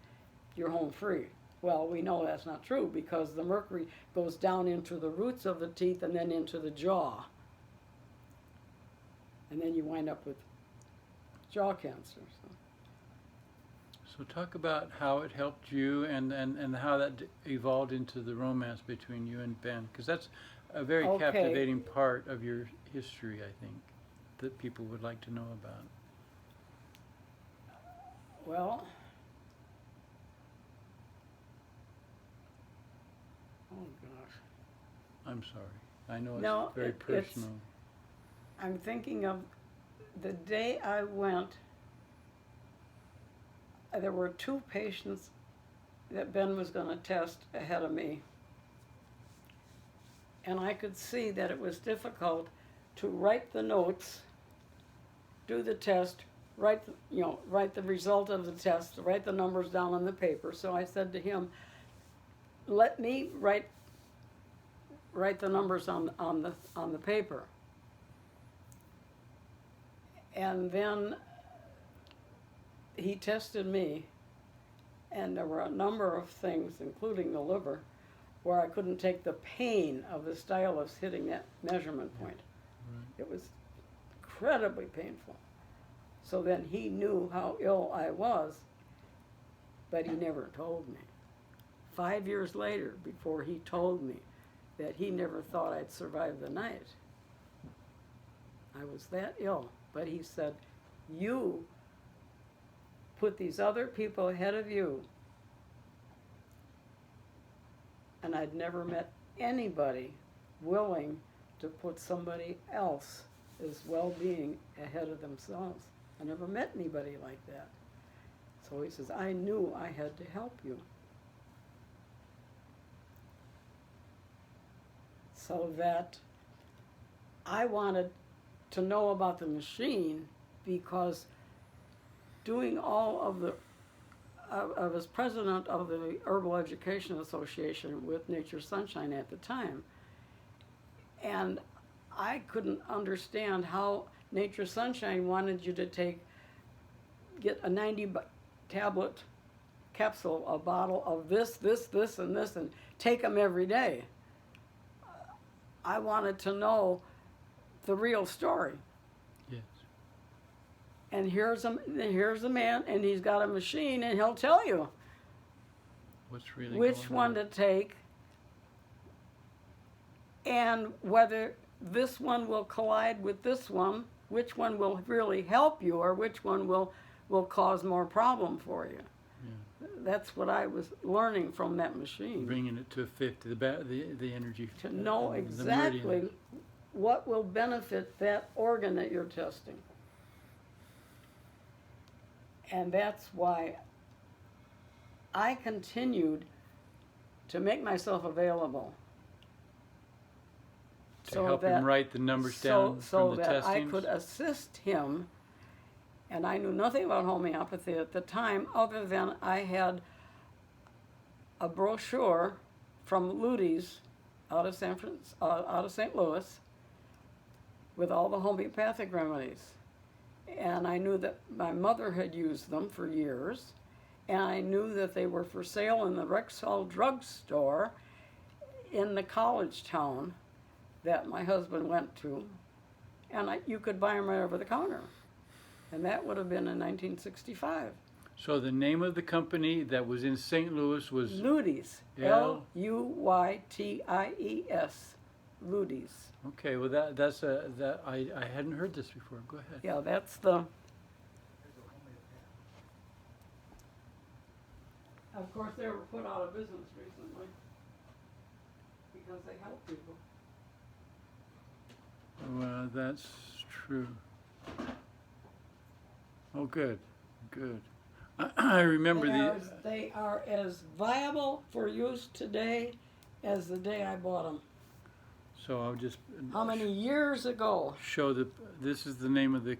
you're home free. Well, we know that's not true because the mercury goes down into the roots of the teeth and then into the jaw. And then you wind up with jaw cancer. So talk about how it helped you and how that evolved into the romance between you and Ben, because that's a very captivating part of your history, I think, that people would like to know about. Well, Oh, gosh. I'm sorry. I know it's No, very it's- personal. I'm thinking of the day I went, there were 2 patients that Ben was going to test ahead of me. And I could see that it was difficult to write the notes, do the test, write the result of the test, write the numbers down on the paper. So I said to him, let me write the numbers on the paper. And then he tested me, and there were a number of things, including the liver, where I couldn't take the pain of the stylus hitting that measurement point. Right. It was incredibly painful. So then he knew how ill I was, but he never told me. 5 years later, before he told me that he never thought I'd survive the night, I was that ill. But he said, you put these other people ahead of you. And I'd never met anybody willing to put somebody else's well-being ahead of themselves. I never met anybody like that. So he says, I knew I had to help you. So that I wanted to know about the machine, because doing all of the I was president of the Herbal Education Association with Nature's Sunshine at the time, and I couldn't understand how Nature's Sunshine wanted you to get a 90-tablet capsule, a bottle of this, and this, and take them every day. I wanted to know the real story. Yes. And here's a man, and he's got a machine, and he'll tell you What's really which going one on? to take, and whether this one will collide with this one, which one will really help you, or which one will cause more problem for you. Yeah. That's what I was learning from that machine. Bringing it to 50, the energy. To know the exactly meridians. what will benefit that organ that you're testing. And that's why I continued to make myself available. To help him write the numbers down from the that testings. I could assist him. And I knew nothing about homeopathy at the time, other than I had a brochure from Ludy's out of St. Louis with all the homeopathic remedies. And I knew that my mother had used them for years, and I knew that they were for sale in the Rexall drugstore in the college town that my husband went to, and you could buy them right over the counter. And that would have been in 1965. So the name of the company that was in St. Louis was Ludy's. Luyties. Ludy's. Okay, well I hadn't heard this before. Go ahead. Yeah, that's the. Of course, they were put out of business recently because they help people. Well, that's true. Oh, good, good. I remember They are as viable for use today as the day I bought them. So I'll just. How many years ago? Show that this is the name of the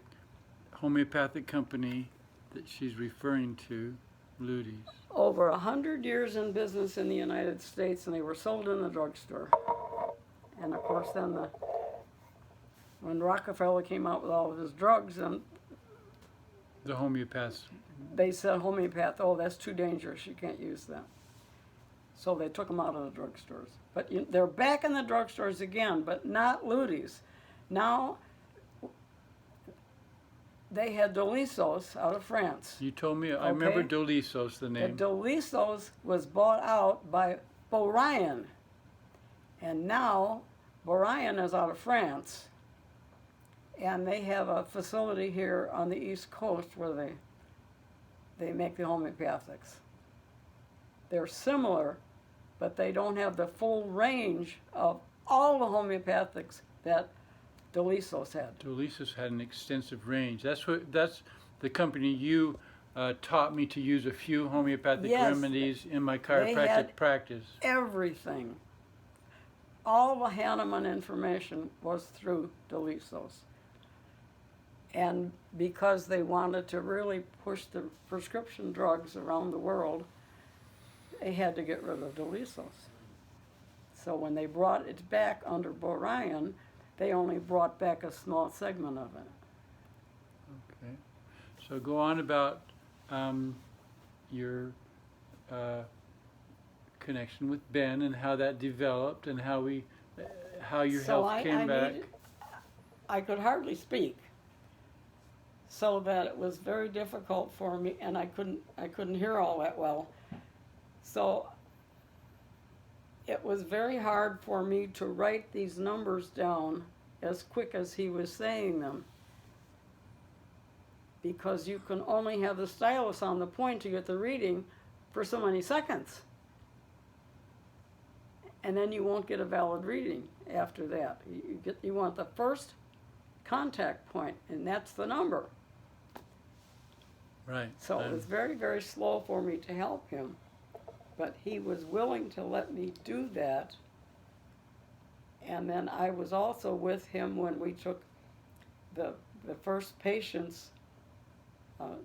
homeopathic company that she's referring to, Ludy's. Over 100 years in business in the United States, and they were sold in the drugstore. And of course, then when Rockefeller came out with all of his drugs, and The homeopaths. they said homeopath, oh, that's too dangerous, you can't use that. So they took them out of the drugstores. But they're back in the drugstores again, but not Ludy's. Now, they had Dolisos out of France. You told me, I remember Dolisos, the name. And Dolisos was bought out by Borian. And now, Borian is out of France. And they have a facility here on the East Coast where they make the homeopathics. They're similar, but they don't have the full range of all the homeopathics that Delisos had. Delisos had an extensive range. That's the company you taught me to use a few homeopathic Yes, remedies in my they had chiropractic practice. everything. All the Hahnemann information was through Delisos. And because they wanted to really push the prescription drugs around the world, they had to get rid of Delisos. So when they brought it back under Borian, they only brought back a small segment of it. Okay. So go on about your connection with Ben and how that developed and how your health came back. I could hardly speak, so that it was very difficult for me, and I couldn't hear all that well. So it was very hard for me to write these numbers down as quick as he was saying them, because you can only have the stylus on the point to get the reading for so many seconds. And then you won't get a valid reading after that. You want the first contact point, and that's the number. Right. So it was very, very slow for me to help him, but he was willing to let me do that. And then I was also with him when we took the first patients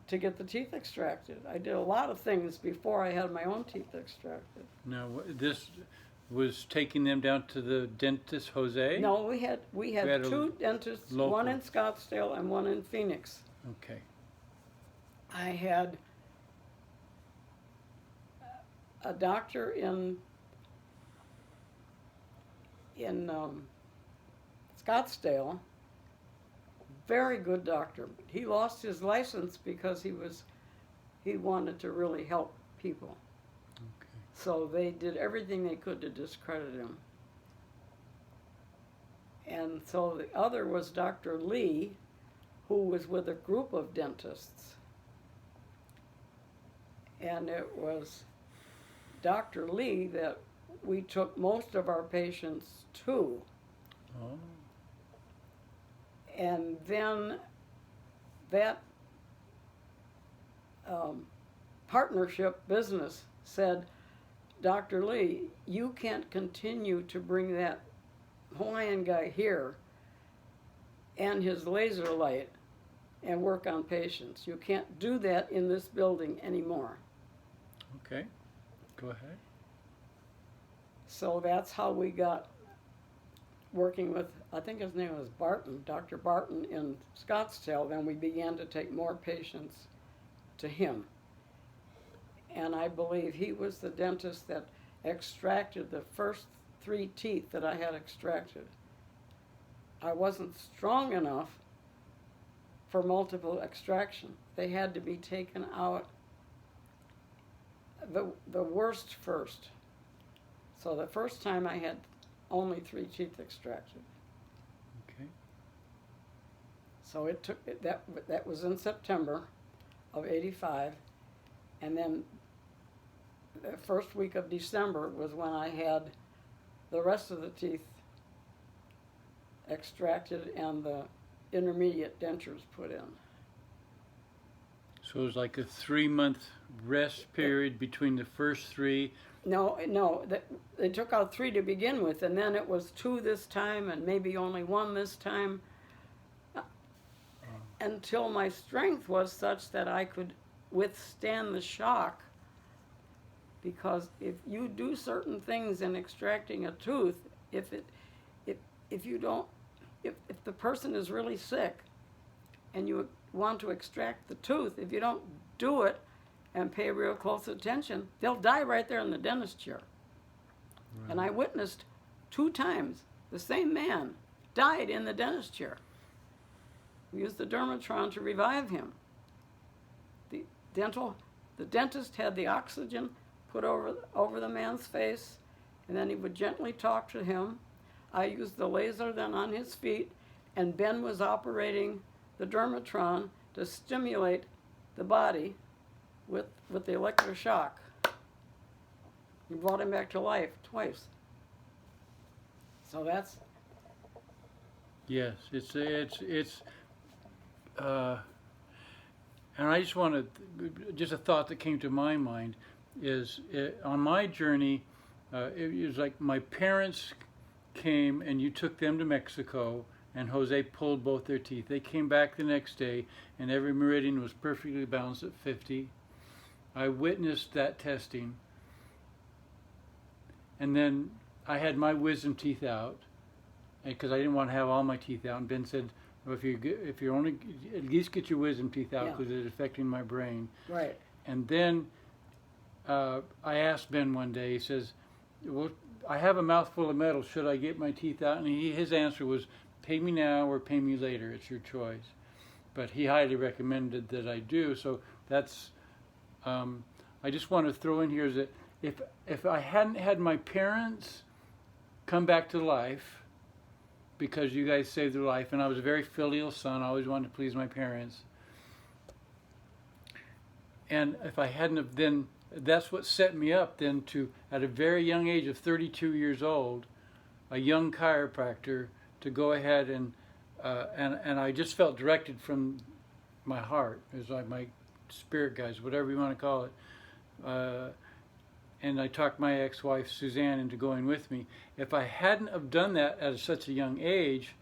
to get the teeth extracted. I did a lot of things before I had my own teeth extracted. Now, this was taking them down to the dentist, Jose? No, we had two dentists, local. one in Scottsdale and one in Phoenix. Okay. I had a doctor in Scottsdale, very good doctor. He lost his license because he wanted to really help people. Okay. So they did everything they could to discredit him. And so the other was Dr. Lee, who was with a group of dentists. And it was Dr. Lee that we took most of our patients to. Oh. And then that partnership business said, Dr. Lee, you can't continue to bring that Hawaiian guy here and his laser light and work on patients. You can't do that in this building anymore. Okay, go ahead. So that's how we got working with, I think his name was Barton, Dr. Barton in Scottsdale. Then we began to take more patients to him. And I believe he was the dentist that extracted the first 3 teeth that I had extracted. I wasn't strong enough for multiple extraction. They had to be taken out the worst first. So the first time I had only 3 teeth extracted. Okay. So it took that was in September of '85, and then the first week of December was when I had the rest of the teeth extracted and the intermediate dentures put in. So it was like a 3-month rest period between the first 3. No, they took out 3 to begin with, and then it was 2 this time, and maybe only 1 this time, until my strength was such that I could withstand the shock. Because if you do certain things in extracting a tooth, if the person is really sick and you want to extract the tooth, if you don't do it and pay real close attention, they'll die right there in the dentist chair. Right. And I witnessed 2 times the same man died in the dentist chair. We used the Dermatron to revive him. The dentist had the oxygen put over the man's face, and then he would gently talk to him. I used the laser then on his feet, and Ben was operating the Dermatron to stimulate the body with the electroshock. You brought him back to life twice. So that's, Yes, and I just want to, just a thought that came to my mind is on my journey, it was like my parents came and you took them to Mexico and Jose pulled both their teeth. They came back the next day and every meridian was perfectly balanced at 50. I witnessed that testing. And then I had my wisdom teeth out because I didn't want to have all my teeth out. And Ben said, well, if you're only, at least get your wisdom teeth out because it's affecting my brain. right. And then I asked Ben one day, he says, well, I have a mouthful of metal. Should I get my teeth out? And his answer was, pay me now or pay me later. It's your choice. But he highly recommended that I do. So that's, I just want to throw in here is that if I hadn't had my parents come back to life, because you guys saved their life, and I was a very filial son, I always wanted to please my parents. And if I hadn't have then, that's what set me up then to, at a very young age of 32 years old, a young chiropractor, to go ahead and I just felt directed from my heart. It was like my spirit guides, whatever you want to call it. And I talked my ex-wife Suzanne into going with me. If I hadn't have done that at such a young age,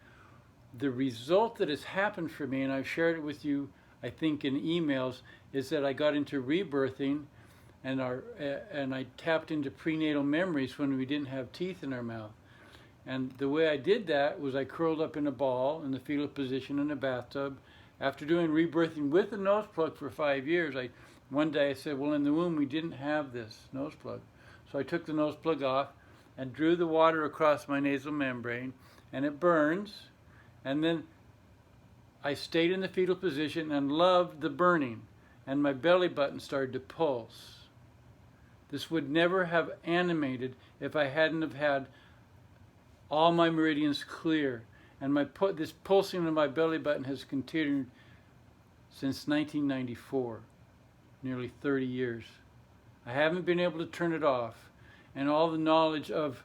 the result that has happened for me, and I've shared it with you, I think in emails, is that I got into rebirthing, and I tapped into prenatal memories when we didn't have teeth in our mouth. And the way I did that was I curled up in a ball in the fetal position in a bathtub. After doing rebirthing with a nose plug for 5 years, one day I said, well, in the womb we didn't have this nose plug. So I took the nose plug off and drew the water across my nasal membrane, and it burns. And then I stayed in the fetal position and loved the burning, and my belly button started to pulse. This would never have animated if I hadn't have had all my meridians clear. And this pulsing of my belly button has continued since 1994. Nearly 30 years. I haven't been able to turn it off. And all the knowledge of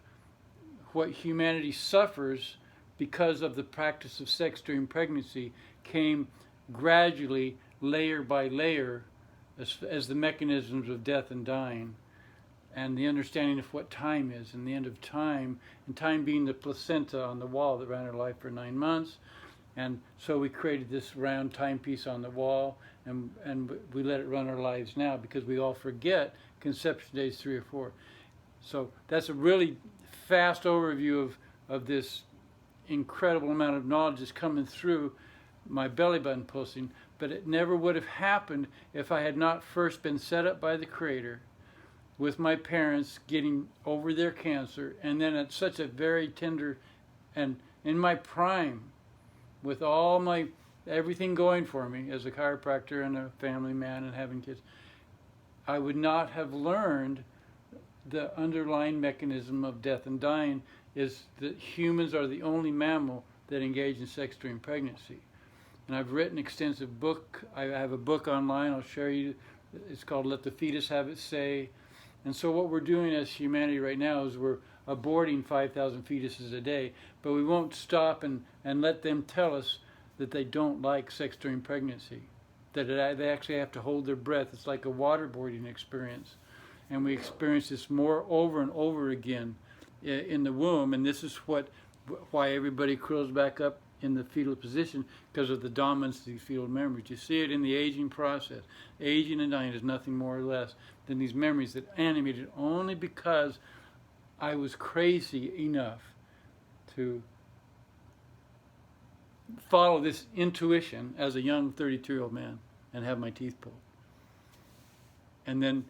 what humanity suffers because of the practice of sex during pregnancy came gradually, layer by layer, as the mechanisms of death and dying, and the understanding of what time is, and the end of time, and time being the placenta on the wall that ran our life for 9 months. And so we created this round timepiece on the wall, and we let it run our lives now because we all forget conception days 3 or 4. So that's a really fast overview of this incredible amount of knowledge that's coming through my belly button pulsing. But it never would have happened if I had not first been set up by the Creator with my parents getting over their cancer, and then at such a very tender and in my prime, with all my everything going for me as a chiropractor and a family man and having kids, I would not have learned the underlying mechanism of death and dying is that humans are the only mammal that engage in sex during pregnancy. And I've written an extensive book. I have a book online I'll share you. It's called Let the Fetus Have Its Say. And so what we're doing as humanity right now is we're aborting 5,000 fetuses a day, but we won't stop and let them tell us that they don't like sex during pregnancy, that they actually have to hold their breath. It's like a waterboarding experience. And we experience this more over and over again in the womb, and this is why everybody curls back up in the fetal position, because of the dominance of these fetal memories. You see it in the aging process. Aging and dying is nothing more or less than these memories that animated only because I was crazy enough to follow this intuition as a young 32-year-old man and have my teeth pulled. And then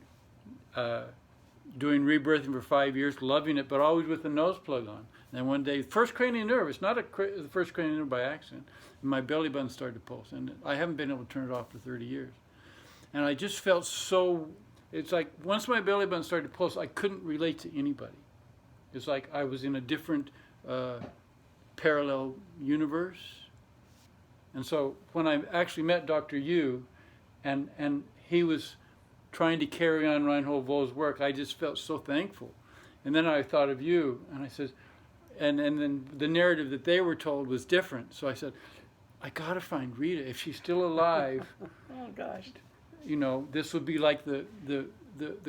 doing rebirthing for 5 years, loving it, but always with the nose plug on. And then one day, first cranial nerve, it's not the first cranial nerve by accident, and my belly button started to pulse. And I haven't been able to turn it off for 30 years. And I just felt so, it's like once my belly button started to pulse, I couldn't relate to anybody. It's like I was in a different parallel universe. And so when I actually met Dr. Yu, and he was trying to carry on Reinhold Voll's work, I just felt so thankful. And then I thought of you, and I said, and then the narrative that they were told was different. So I said, I gotta find Rita. If she's still alive, Oh gosh. you know, this would be like the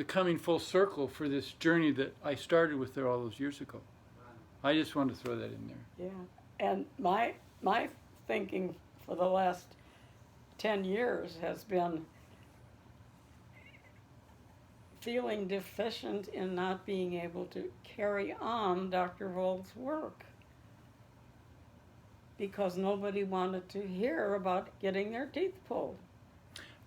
coming full circle for this journey that I started with her all those years ago. I just wanted to throw that in there. Yeah. And my thinking for the last 10 years has been feeling deficient in not being able to carry on Dr. Voll's work because nobody wanted to hear about getting their teeth pulled.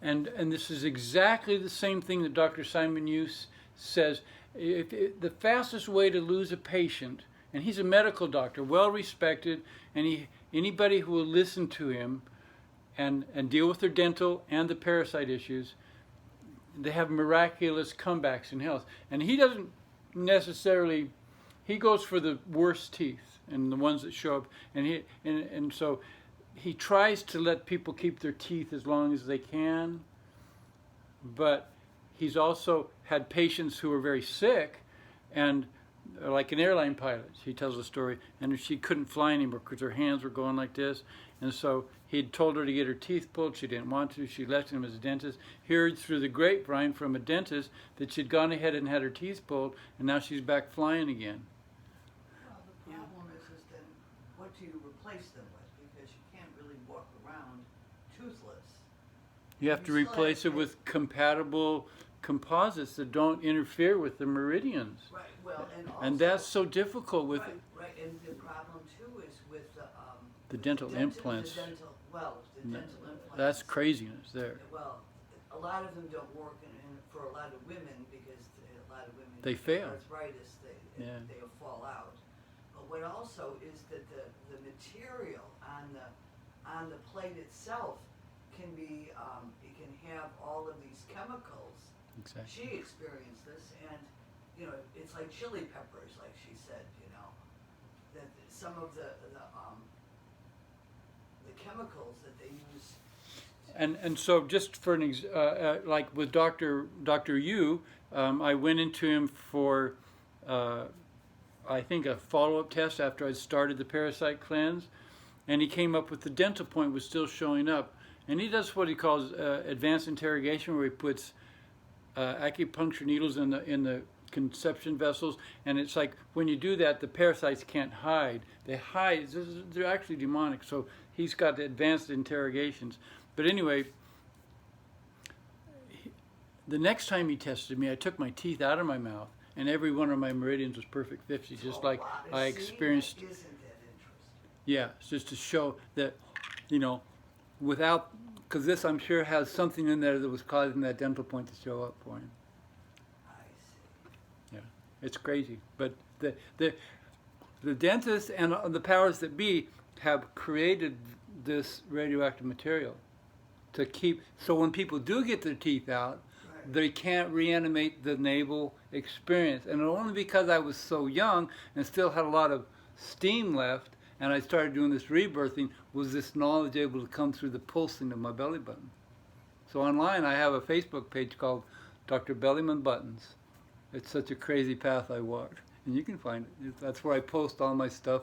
And this is exactly the same thing that Dr. Simon Hughes says. The fastest way to lose a patient, and he's a medical doctor, well respected, and anybody who will listen to him and deal with their dental and the parasite issues, they have miraculous comebacks in health. And he doesn't necessarily, he goes for the worst teeth and the ones that show up, and so he tries to let people keep their teeth as long as they can, but he's also had patients who are very sick, and like an airline pilot, he tells a story, and she couldn't fly anymore because her hands were going like this, and so he'd told her to get her teeth pulled. She didn't want to. She left him as a dentist. Heard through the grapevine from a dentist that she'd gone ahead and had her teeth pulled, and now she's back flying again. Well, the problem is then what do you replace them with? Because you can't really walk around toothless. You have to replace it with compatible composites that don't interfere with the meridians. Right. Well, And that's so difficult with right. And the problem too is with the dental implants. The dental implants. That's craziness there. Well, a lot of them don't work, and for a lot of women, because a lot of women They fail. arthritis, they fall out. But what also is that the material on the plate itself can be it can have all of these chemicals. Exactly. She experienced this, and you know, it's like chili peppers, like she said. You know, that some of the chemicals that they use. And so just for like with Dr. Yu, I went into him for I think a follow-up test after I started the parasite cleanse, and he came up with the dental point was still showing up, and he does what he calls advanced interrogation, where he puts acupuncture needles in the conception vessels, and it's like when you do that, the parasites can't hide. They hide. They're actually demonic. So he's got the advanced interrogations. But anyway, the next time he tested me, I took my teeth out of my mouth, and every one of my meridians was perfect 50, just like I experienced. Isn't that interesting? Yeah, it's just to show that, you know, without, because this I'm sure has something in there that was causing that dental point to show up for him. I see. Yeah, it's crazy. But the dentists and the powers that be have created this radioactive material to keep, so when people do get their teeth out, Right. they can't reanimate the naval experience. And only because I was so young and still had a lot of steam left, and I started doing this rebirthing, was this knowledge able to come through the pulsing of my belly button. So online I have a Facebook page called Dr. Bellyman Buttons. It's such a crazy path I walked. And you can find it. That's where I post all my stuff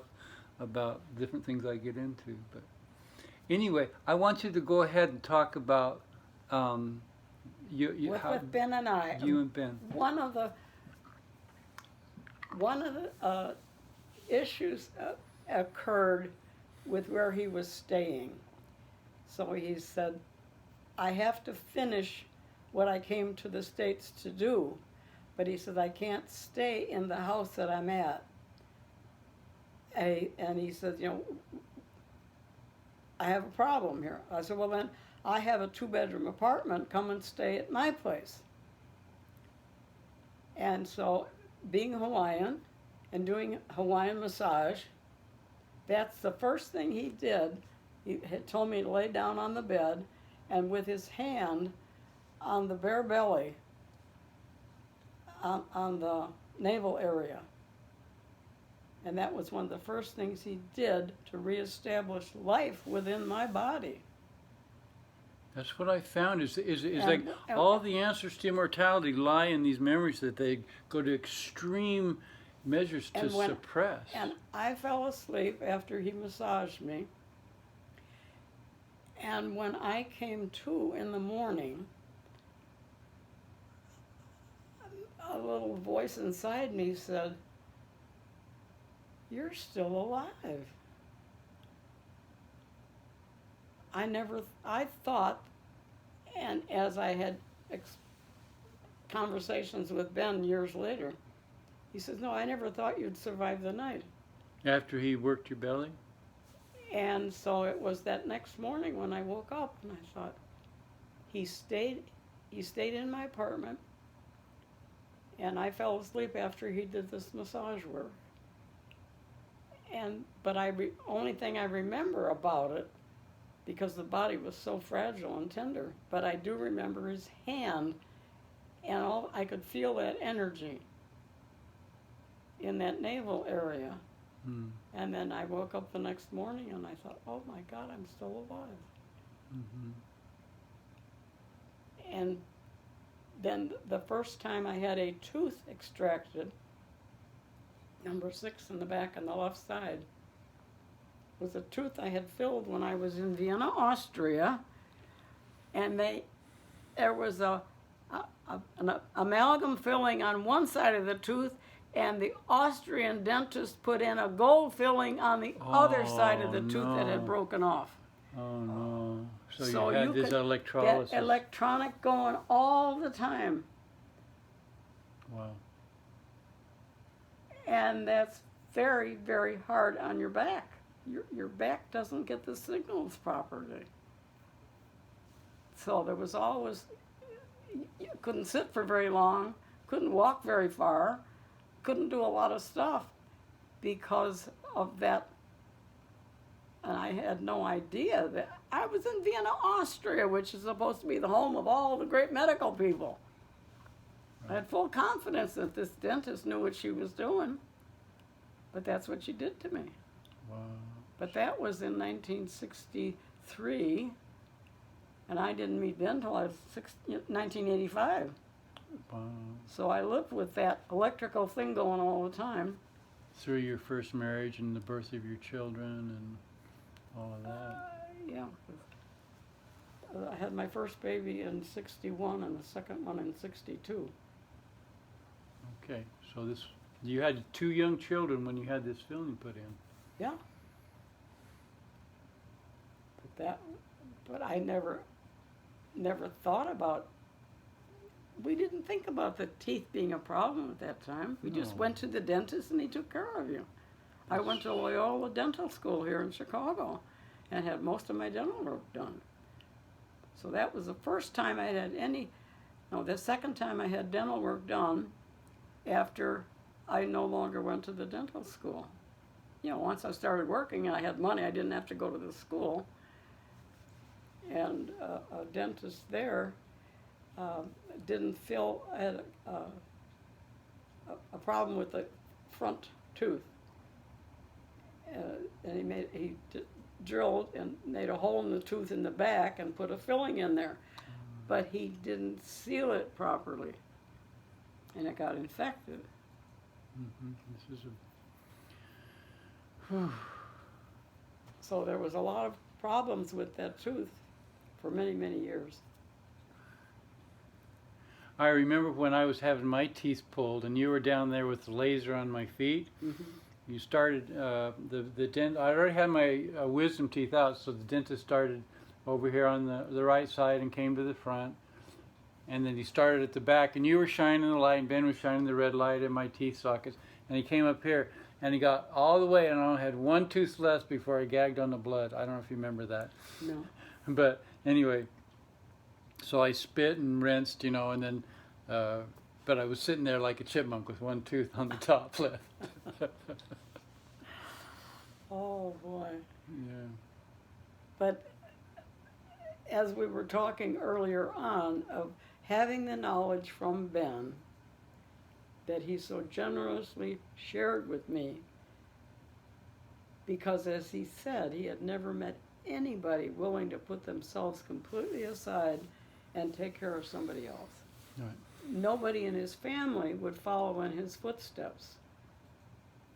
about different things I get into. But anyway, I want you to go ahead and talk about With Ben and I. You and Ben. One of the issues occurred with where he was staying. So he said, I have to finish what I came to the States to do. But he said, I can't stay in the house that I'm at. And he said, you know, I have a problem here. I said, well then, I have a 2-bedroom apartment, come and stay at my place. And so, being Hawaiian and doing Hawaiian massage, that's the first thing he did. He had told me to lay down on the bed, and with his hand on the bare belly, on the navel area. And that was one of the first things he did to reestablish life within my body. That's what I found is And- like all the answers to immortality lie in these memories that they go to extreme measures to And when- suppress. And I fell asleep after he massaged me. And when I came to in the morning, a little voice inside me said, "You're still alive." I thought, and as I had conversations with Ben years later, he says, "No, I never thought you'd survive the night." After he worked your belly? And so it was that next morning when I woke up and I thought, he stayed in my apartment, and I fell asleep after he did this massage work. But only thing I remember about it, because the body was so fragile and tender, but I do remember his hand, and I could feel that energy in that navel area. And then I woke up the next morning and I thought, oh my God, I'm still alive. Mm-hmm. And then the first time I had a tooth extracted, number 6 in the back on the left side, was a tooth I had filled when I was in Vienna, Austria. And there was an amalgam filling on one side of the tooth, and the Austrian dentist put in a gold filling on the other side of the tooth that had broken off. Oh no. So So you had you this could electrolysis. get electronic going all the time. Wow. And that's very, very hard on your back. Your back doesn't get the signals properly. So there was always, you couldn't sit for very long, couldn't walk very far, couldn't do a lot of stuff because of that. And I had no idea that I was in Vienna, Austria, which is supposed to be the home of all the great medical people. I had full confidence that this dentist knew what she was doing, but that's what she did to me. Wow. But that was in 1963, and I didn't meet Ben until I was 1985. Wow. So I lived with that electrical thing going all the time. Through your first marriage and the birth of your children and all of that. Yeah. I had my first baby in 61 and the second one in 62. Okay, so you had 2 young children when you had this filling put in. Yeah. But I never thought about. We didn't think about the teeth being a problem at that time. We just No. went to the dentist and he took care of you. I went to Loyola Dental School here in Chicago and had most of my dental work done. So that was the first time I had the second time I had dental work done after I no longer went to the dental school. Once I started working and I had money, I didn't have to go to the school. And a dentist there had a problem with the front tooth. And he drilled and made a hole in the tooth in the back and put a filling in there. But he didn't seal it properly. And it got infected. Mm-hmm. This is So there was a lot of problems with that tooth for many, many years. I remember when I was having my teeth pulled and you were down there with the laser on my feet. Mm-hmm. You started, the dent. I already had my wisdom teeth out, so the dentist started over here on the right side and came to the front. And then he started at the back, and you were shining the light, and Ben was shining the red light in my teeth sockets. And he came up here, and he got all the way, and I only had 1 tooth left before I gagged on the blood. I don't know if you remember that. No. But anyway, so I spit and rinsed, and then, but I was sitting there like a chipmunk with 1 tooth on the top left. Oh, boy. Yeah. But as we were talking earlier on of having the knowledge from Ben that he so generously shared with me, because as he said, he had never met anybody willing to put themselves completely aside and take care of somebody else. Right. Nobody in his family would follow in his footsteps.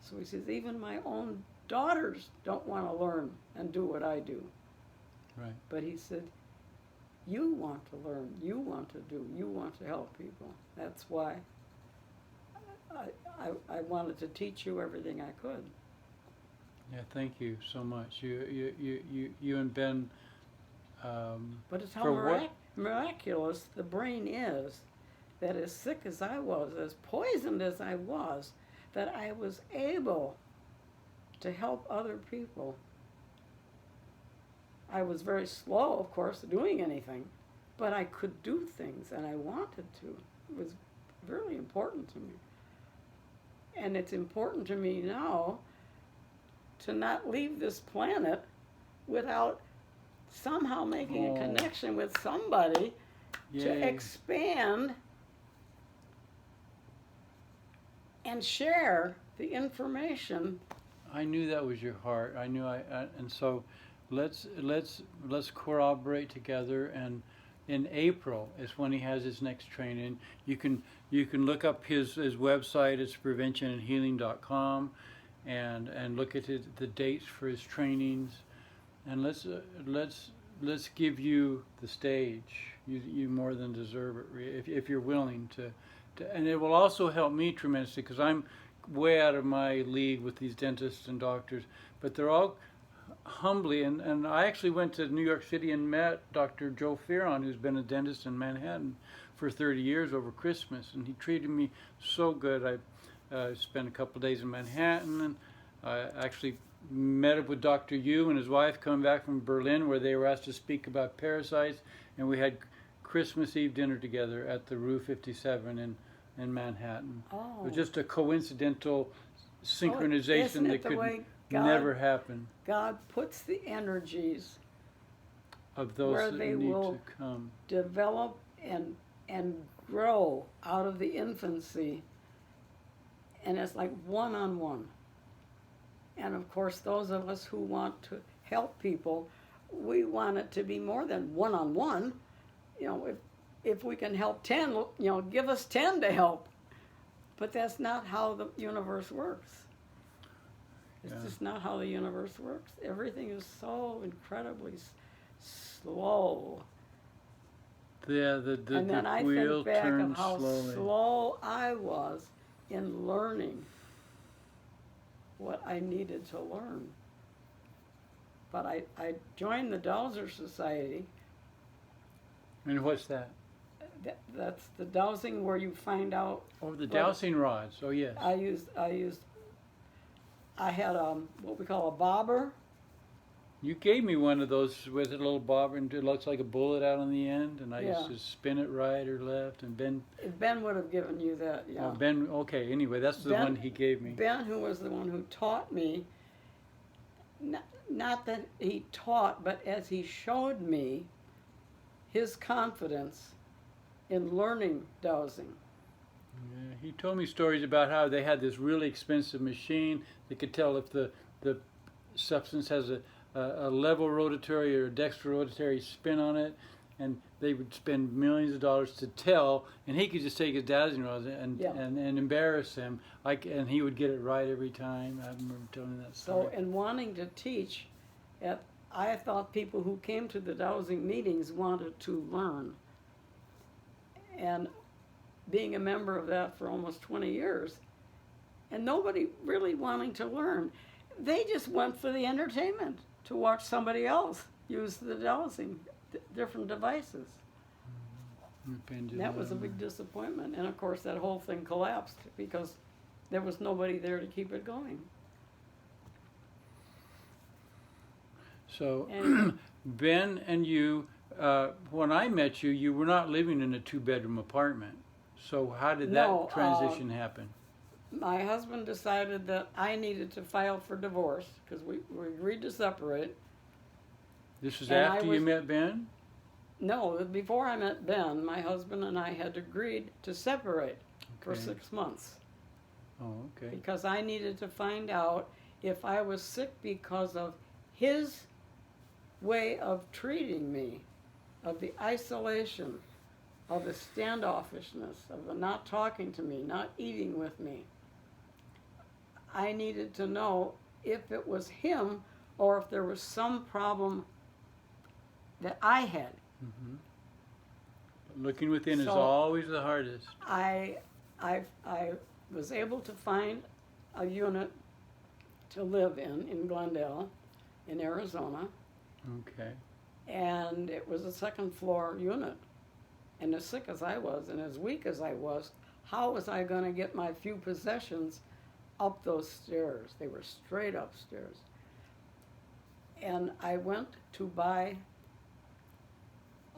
So he says, even my own daughters don't want to learn and do what I do. Right. But he said, you want to learn, you want to do, you want to help people. That's why I wanted to teach you everything I could. Yeah, thank you so much. You and Ben. But it's how For what- miraculous the brain is, that as sick as I was, as poisoned as I was, that I was able to help other people. I was very slow, of course, doing anything, but I could do things, and I wanted to. It was really important to me. And it's important to me now to not leave this planet without somehow making a connection with somebody to Yay. expand and share the information. I knew that was your heart. I knew and so let's corroborate together. And in April is when he has his next training. You can look up his website. It's preventionandhealing.com, and look at the dates for his trainings. And let's give you the stage. You more than deserve it if you're willing to. And it will also help me tremendously, because I'm way out of my league with these dentists and doctors. But they're all humbly, and I actually went to New York City and met Dr. Joe Fearon, who's been a dentist in Manhattan for 30 years over Christmas, and he treated me so good. I spent a couple of days in Manhattan, and I actually met up with Dr. Yu and his wife coming back from Berlin, where they were asked to speak about parasites, and we had Christmas Eve dinner together at the Rue 57 in Manhattan. Oh. It was just a coincidental synchronization isn't it that the could way God- never happen God puts the energies of those where that they need will to come. develop and grow out of the infancy, and it's like one-on-one. And of course, those of us who want to help people, we want it to be more than one-on-one. You know, if we can help 10, you know, give us 10 to help. But that's not how the universe works. It's Yeah. just not how the universe works. Everything is so incredibly slow. Yeah, And then I wheel think back of turns how slowly. slow I was in learning what I needed to learn. But I joined the Dowser Society. And what's that? That's the dowsing where you find out. Oh, the dowsing rods. Oh, yes. I had what we call a bobber. You gave me one of those with a little bobber, and it looks like a bullet out on the end, and I used to spin it right or left. And Ben would have given you that, yeah. Oh, Ben, okay, anyway, that's the one he gave me. Ben, who was the one who taught me, not that he taught, but as he showed me his confidence in learning dowsing. Yeah, he told me stories about how they had this really expensive machine that could tell if the substance has a level rotatory or a dextrorotatory spin on it, and they would spend millions of dollars to tell, and he could just take his dowsing rods and embarrass him, and he would get it right every time. I remember telling that story. So in wanting to teach, I thought people who came to the dowsing meetings wanted to learn. And being a member of that for almost 20 years, and nobody really wanting to learn. They just went for the entertainment, to watch somebody else use the dowsing, different devices. That was a big disappointment. And of course, that whole thing collapsed because there was nobody there to keep it going. So, Anyway. Ben and you, when I met you, you were not living in a 2-bedroom apartment. So how did that transition happen? My husband decided that I needed to file for divorce because we agreed to separate. This was and after you met Ben? No, before I met Ben, my husband and I had agreed to separate for 6 months. Oh, okay. Because I needed to find out if I was sick because of his way of treating me, of the isolation, of the standoffishness, of the not talking to me, not eating with me. I needed to know if it was him or if there was some problem that I had. Looking within is So, always the hardest. I was able to find a unit to live in Glendale, in Arizona, Okay. and it was a second floor unit. And as sick as I was and as weak as I was, how was I going to get my few possessions up those stairs? They were straight upstairs. And I went to buy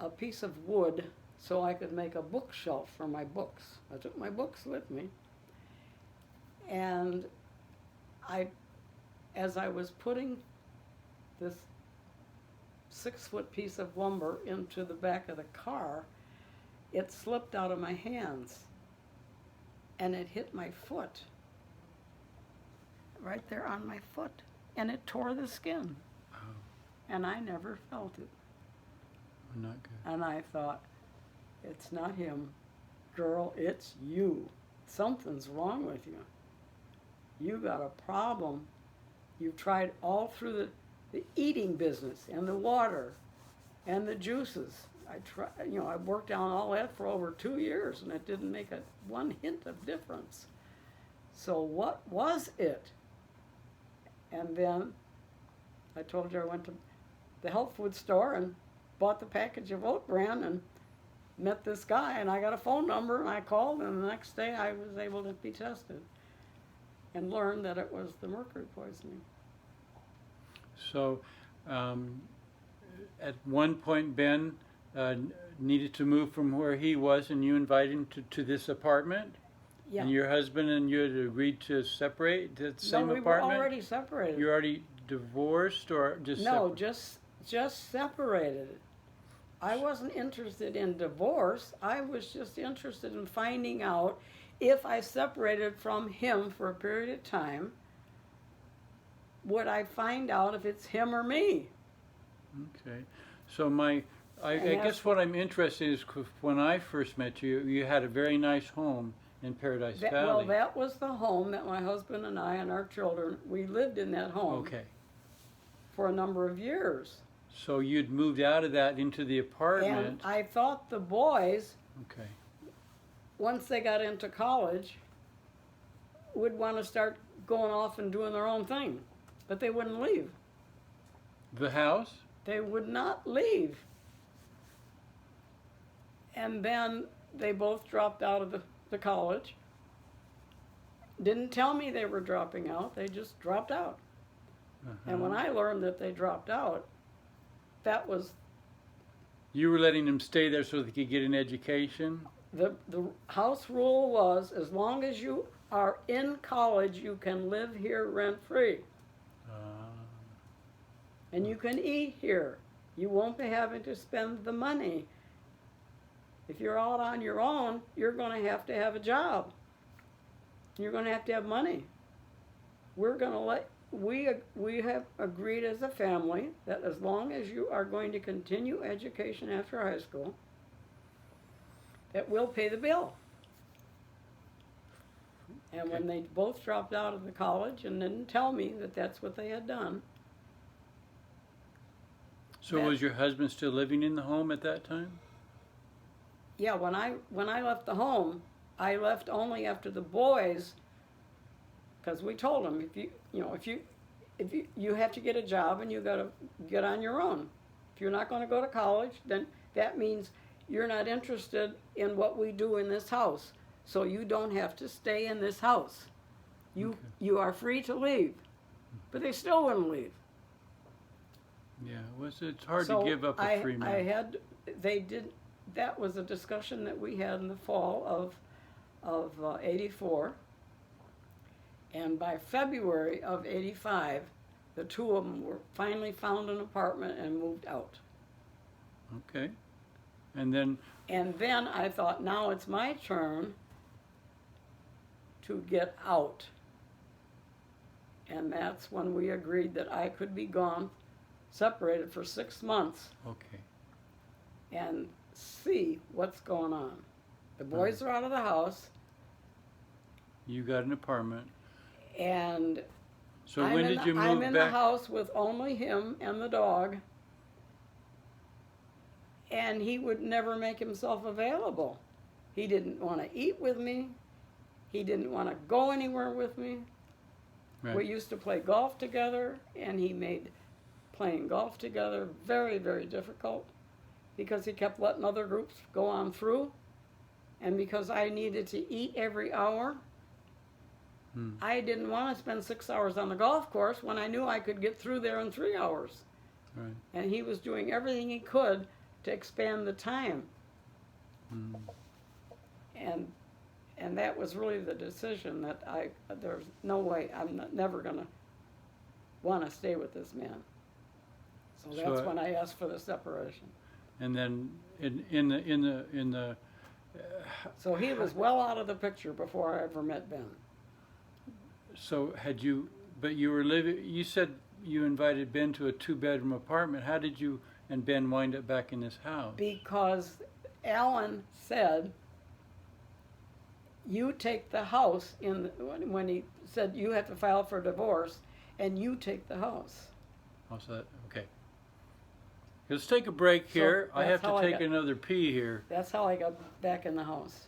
a piece of wood so I could make a bookshelf for my books. I took my books with me. And as I was putting this 6-foot piece of lumber into the back of the car, it slipped out of my hands and it hit my foot, right there on my foot, and it tore the skin. Oh, And I never felt it. not good. And I thought, it's not him, girl, it's you. Something's wrong with you. You got a problem. You've tried all through the eating business and the water and the juices. I worked on all that for over 2 years and it didn't make one hint of difference. So what was it? And then I told you I went to the health food store and bought the package of oat bran and met this guy, and I got a phone number and I called, and the next day I was able to be tested and learned that it was the mercury poisoning. So, at one point, Ben needed to move from where he was, and you invited him to this apartment? Yeah. And your husband and you had agreed to separate the same No, we apartment? were already separated. You're already divorced or just No, separate? just separated. I wasn't interested in divorce. I was just interested in finding out if I separated from him for a period of time, would I find out if it's him or me? Okay. So I And guess what I'm interested in is when I first met you, you had a very nice home in Paradise Valley. Well, that was the home that my husband and I and our children, we lived in that home Okay. for a number of years. So you'd moved out of that into the apartment. And I thought the boys, Okay. once they got into college, would want to start going off and doing their own thing. But they wouldn't leave. The house? They would not leave. And then they both dropped out of the college. Didn't tell me they were dropping out, they just dropped out. And when I learned that they dropped out, that was You were letting them stay there so they could get an education? the house rule was, as long as you are in college, you can live here rent-free. And you can eat here. You won't be having to spend the money. If you're out on your own, you're going to have a job. You're going to have money. We're going to we have agreed as a family that as long as you are going to continue education after high school, that we'll pay the bill. And when they both dropped out of the college and didn't tell me that that's what they had done. So was your husband still living in the home at that time? Yeah, when I left the home, I left only after the boys, because we told them if you have to get a job and you got to get on your own. If you're not going to go to college, then that means you're not interested in what we do in this house. So you don't have to stay in this house. You are free to leave. But they still wouldn't leave. Yeah, it's hard to give up a free man. That was a discussion that we had in the fall of 84. And by February of 85, the two of them were finally found an apartment and moved out. Okay. And then I thought, now it's my turn to get out. And that's when we agreed that I could be gone separated for 6 months Okay. and see what's going on. The boys are out of the house, You got an apartment. and So when did you I'm move in the back? house with only him and the dog, and he would never make himself available. He didn't want to eat with me. He didn't want to go anywhere with me. Right. We used to play golf together, and he made playing golf together very, very difficult because he kept letting other groups go on through. And because I needed to eat every hour, I didn't want to spend 6 hours on the golf course when I knew I could get through there in 3 hours. Right. And he was doing everything he could to expand the time. And that was really the decision that there's no way, never going to want to stay with this man. So that's when I asked for the separation. And then in the So he was well out of the picture before I ever met Ben. so had you, but you were living, you said you invited Ben to a 2-bedroom apartment. How did you and Ben wind up back in this house? Because Alan said, you take the house when he said you have to file for divorce, and you take the house. Oh, so that, okay. Let's take a break here. I have that's to how I take got- another pee here. That's how I got back in the house.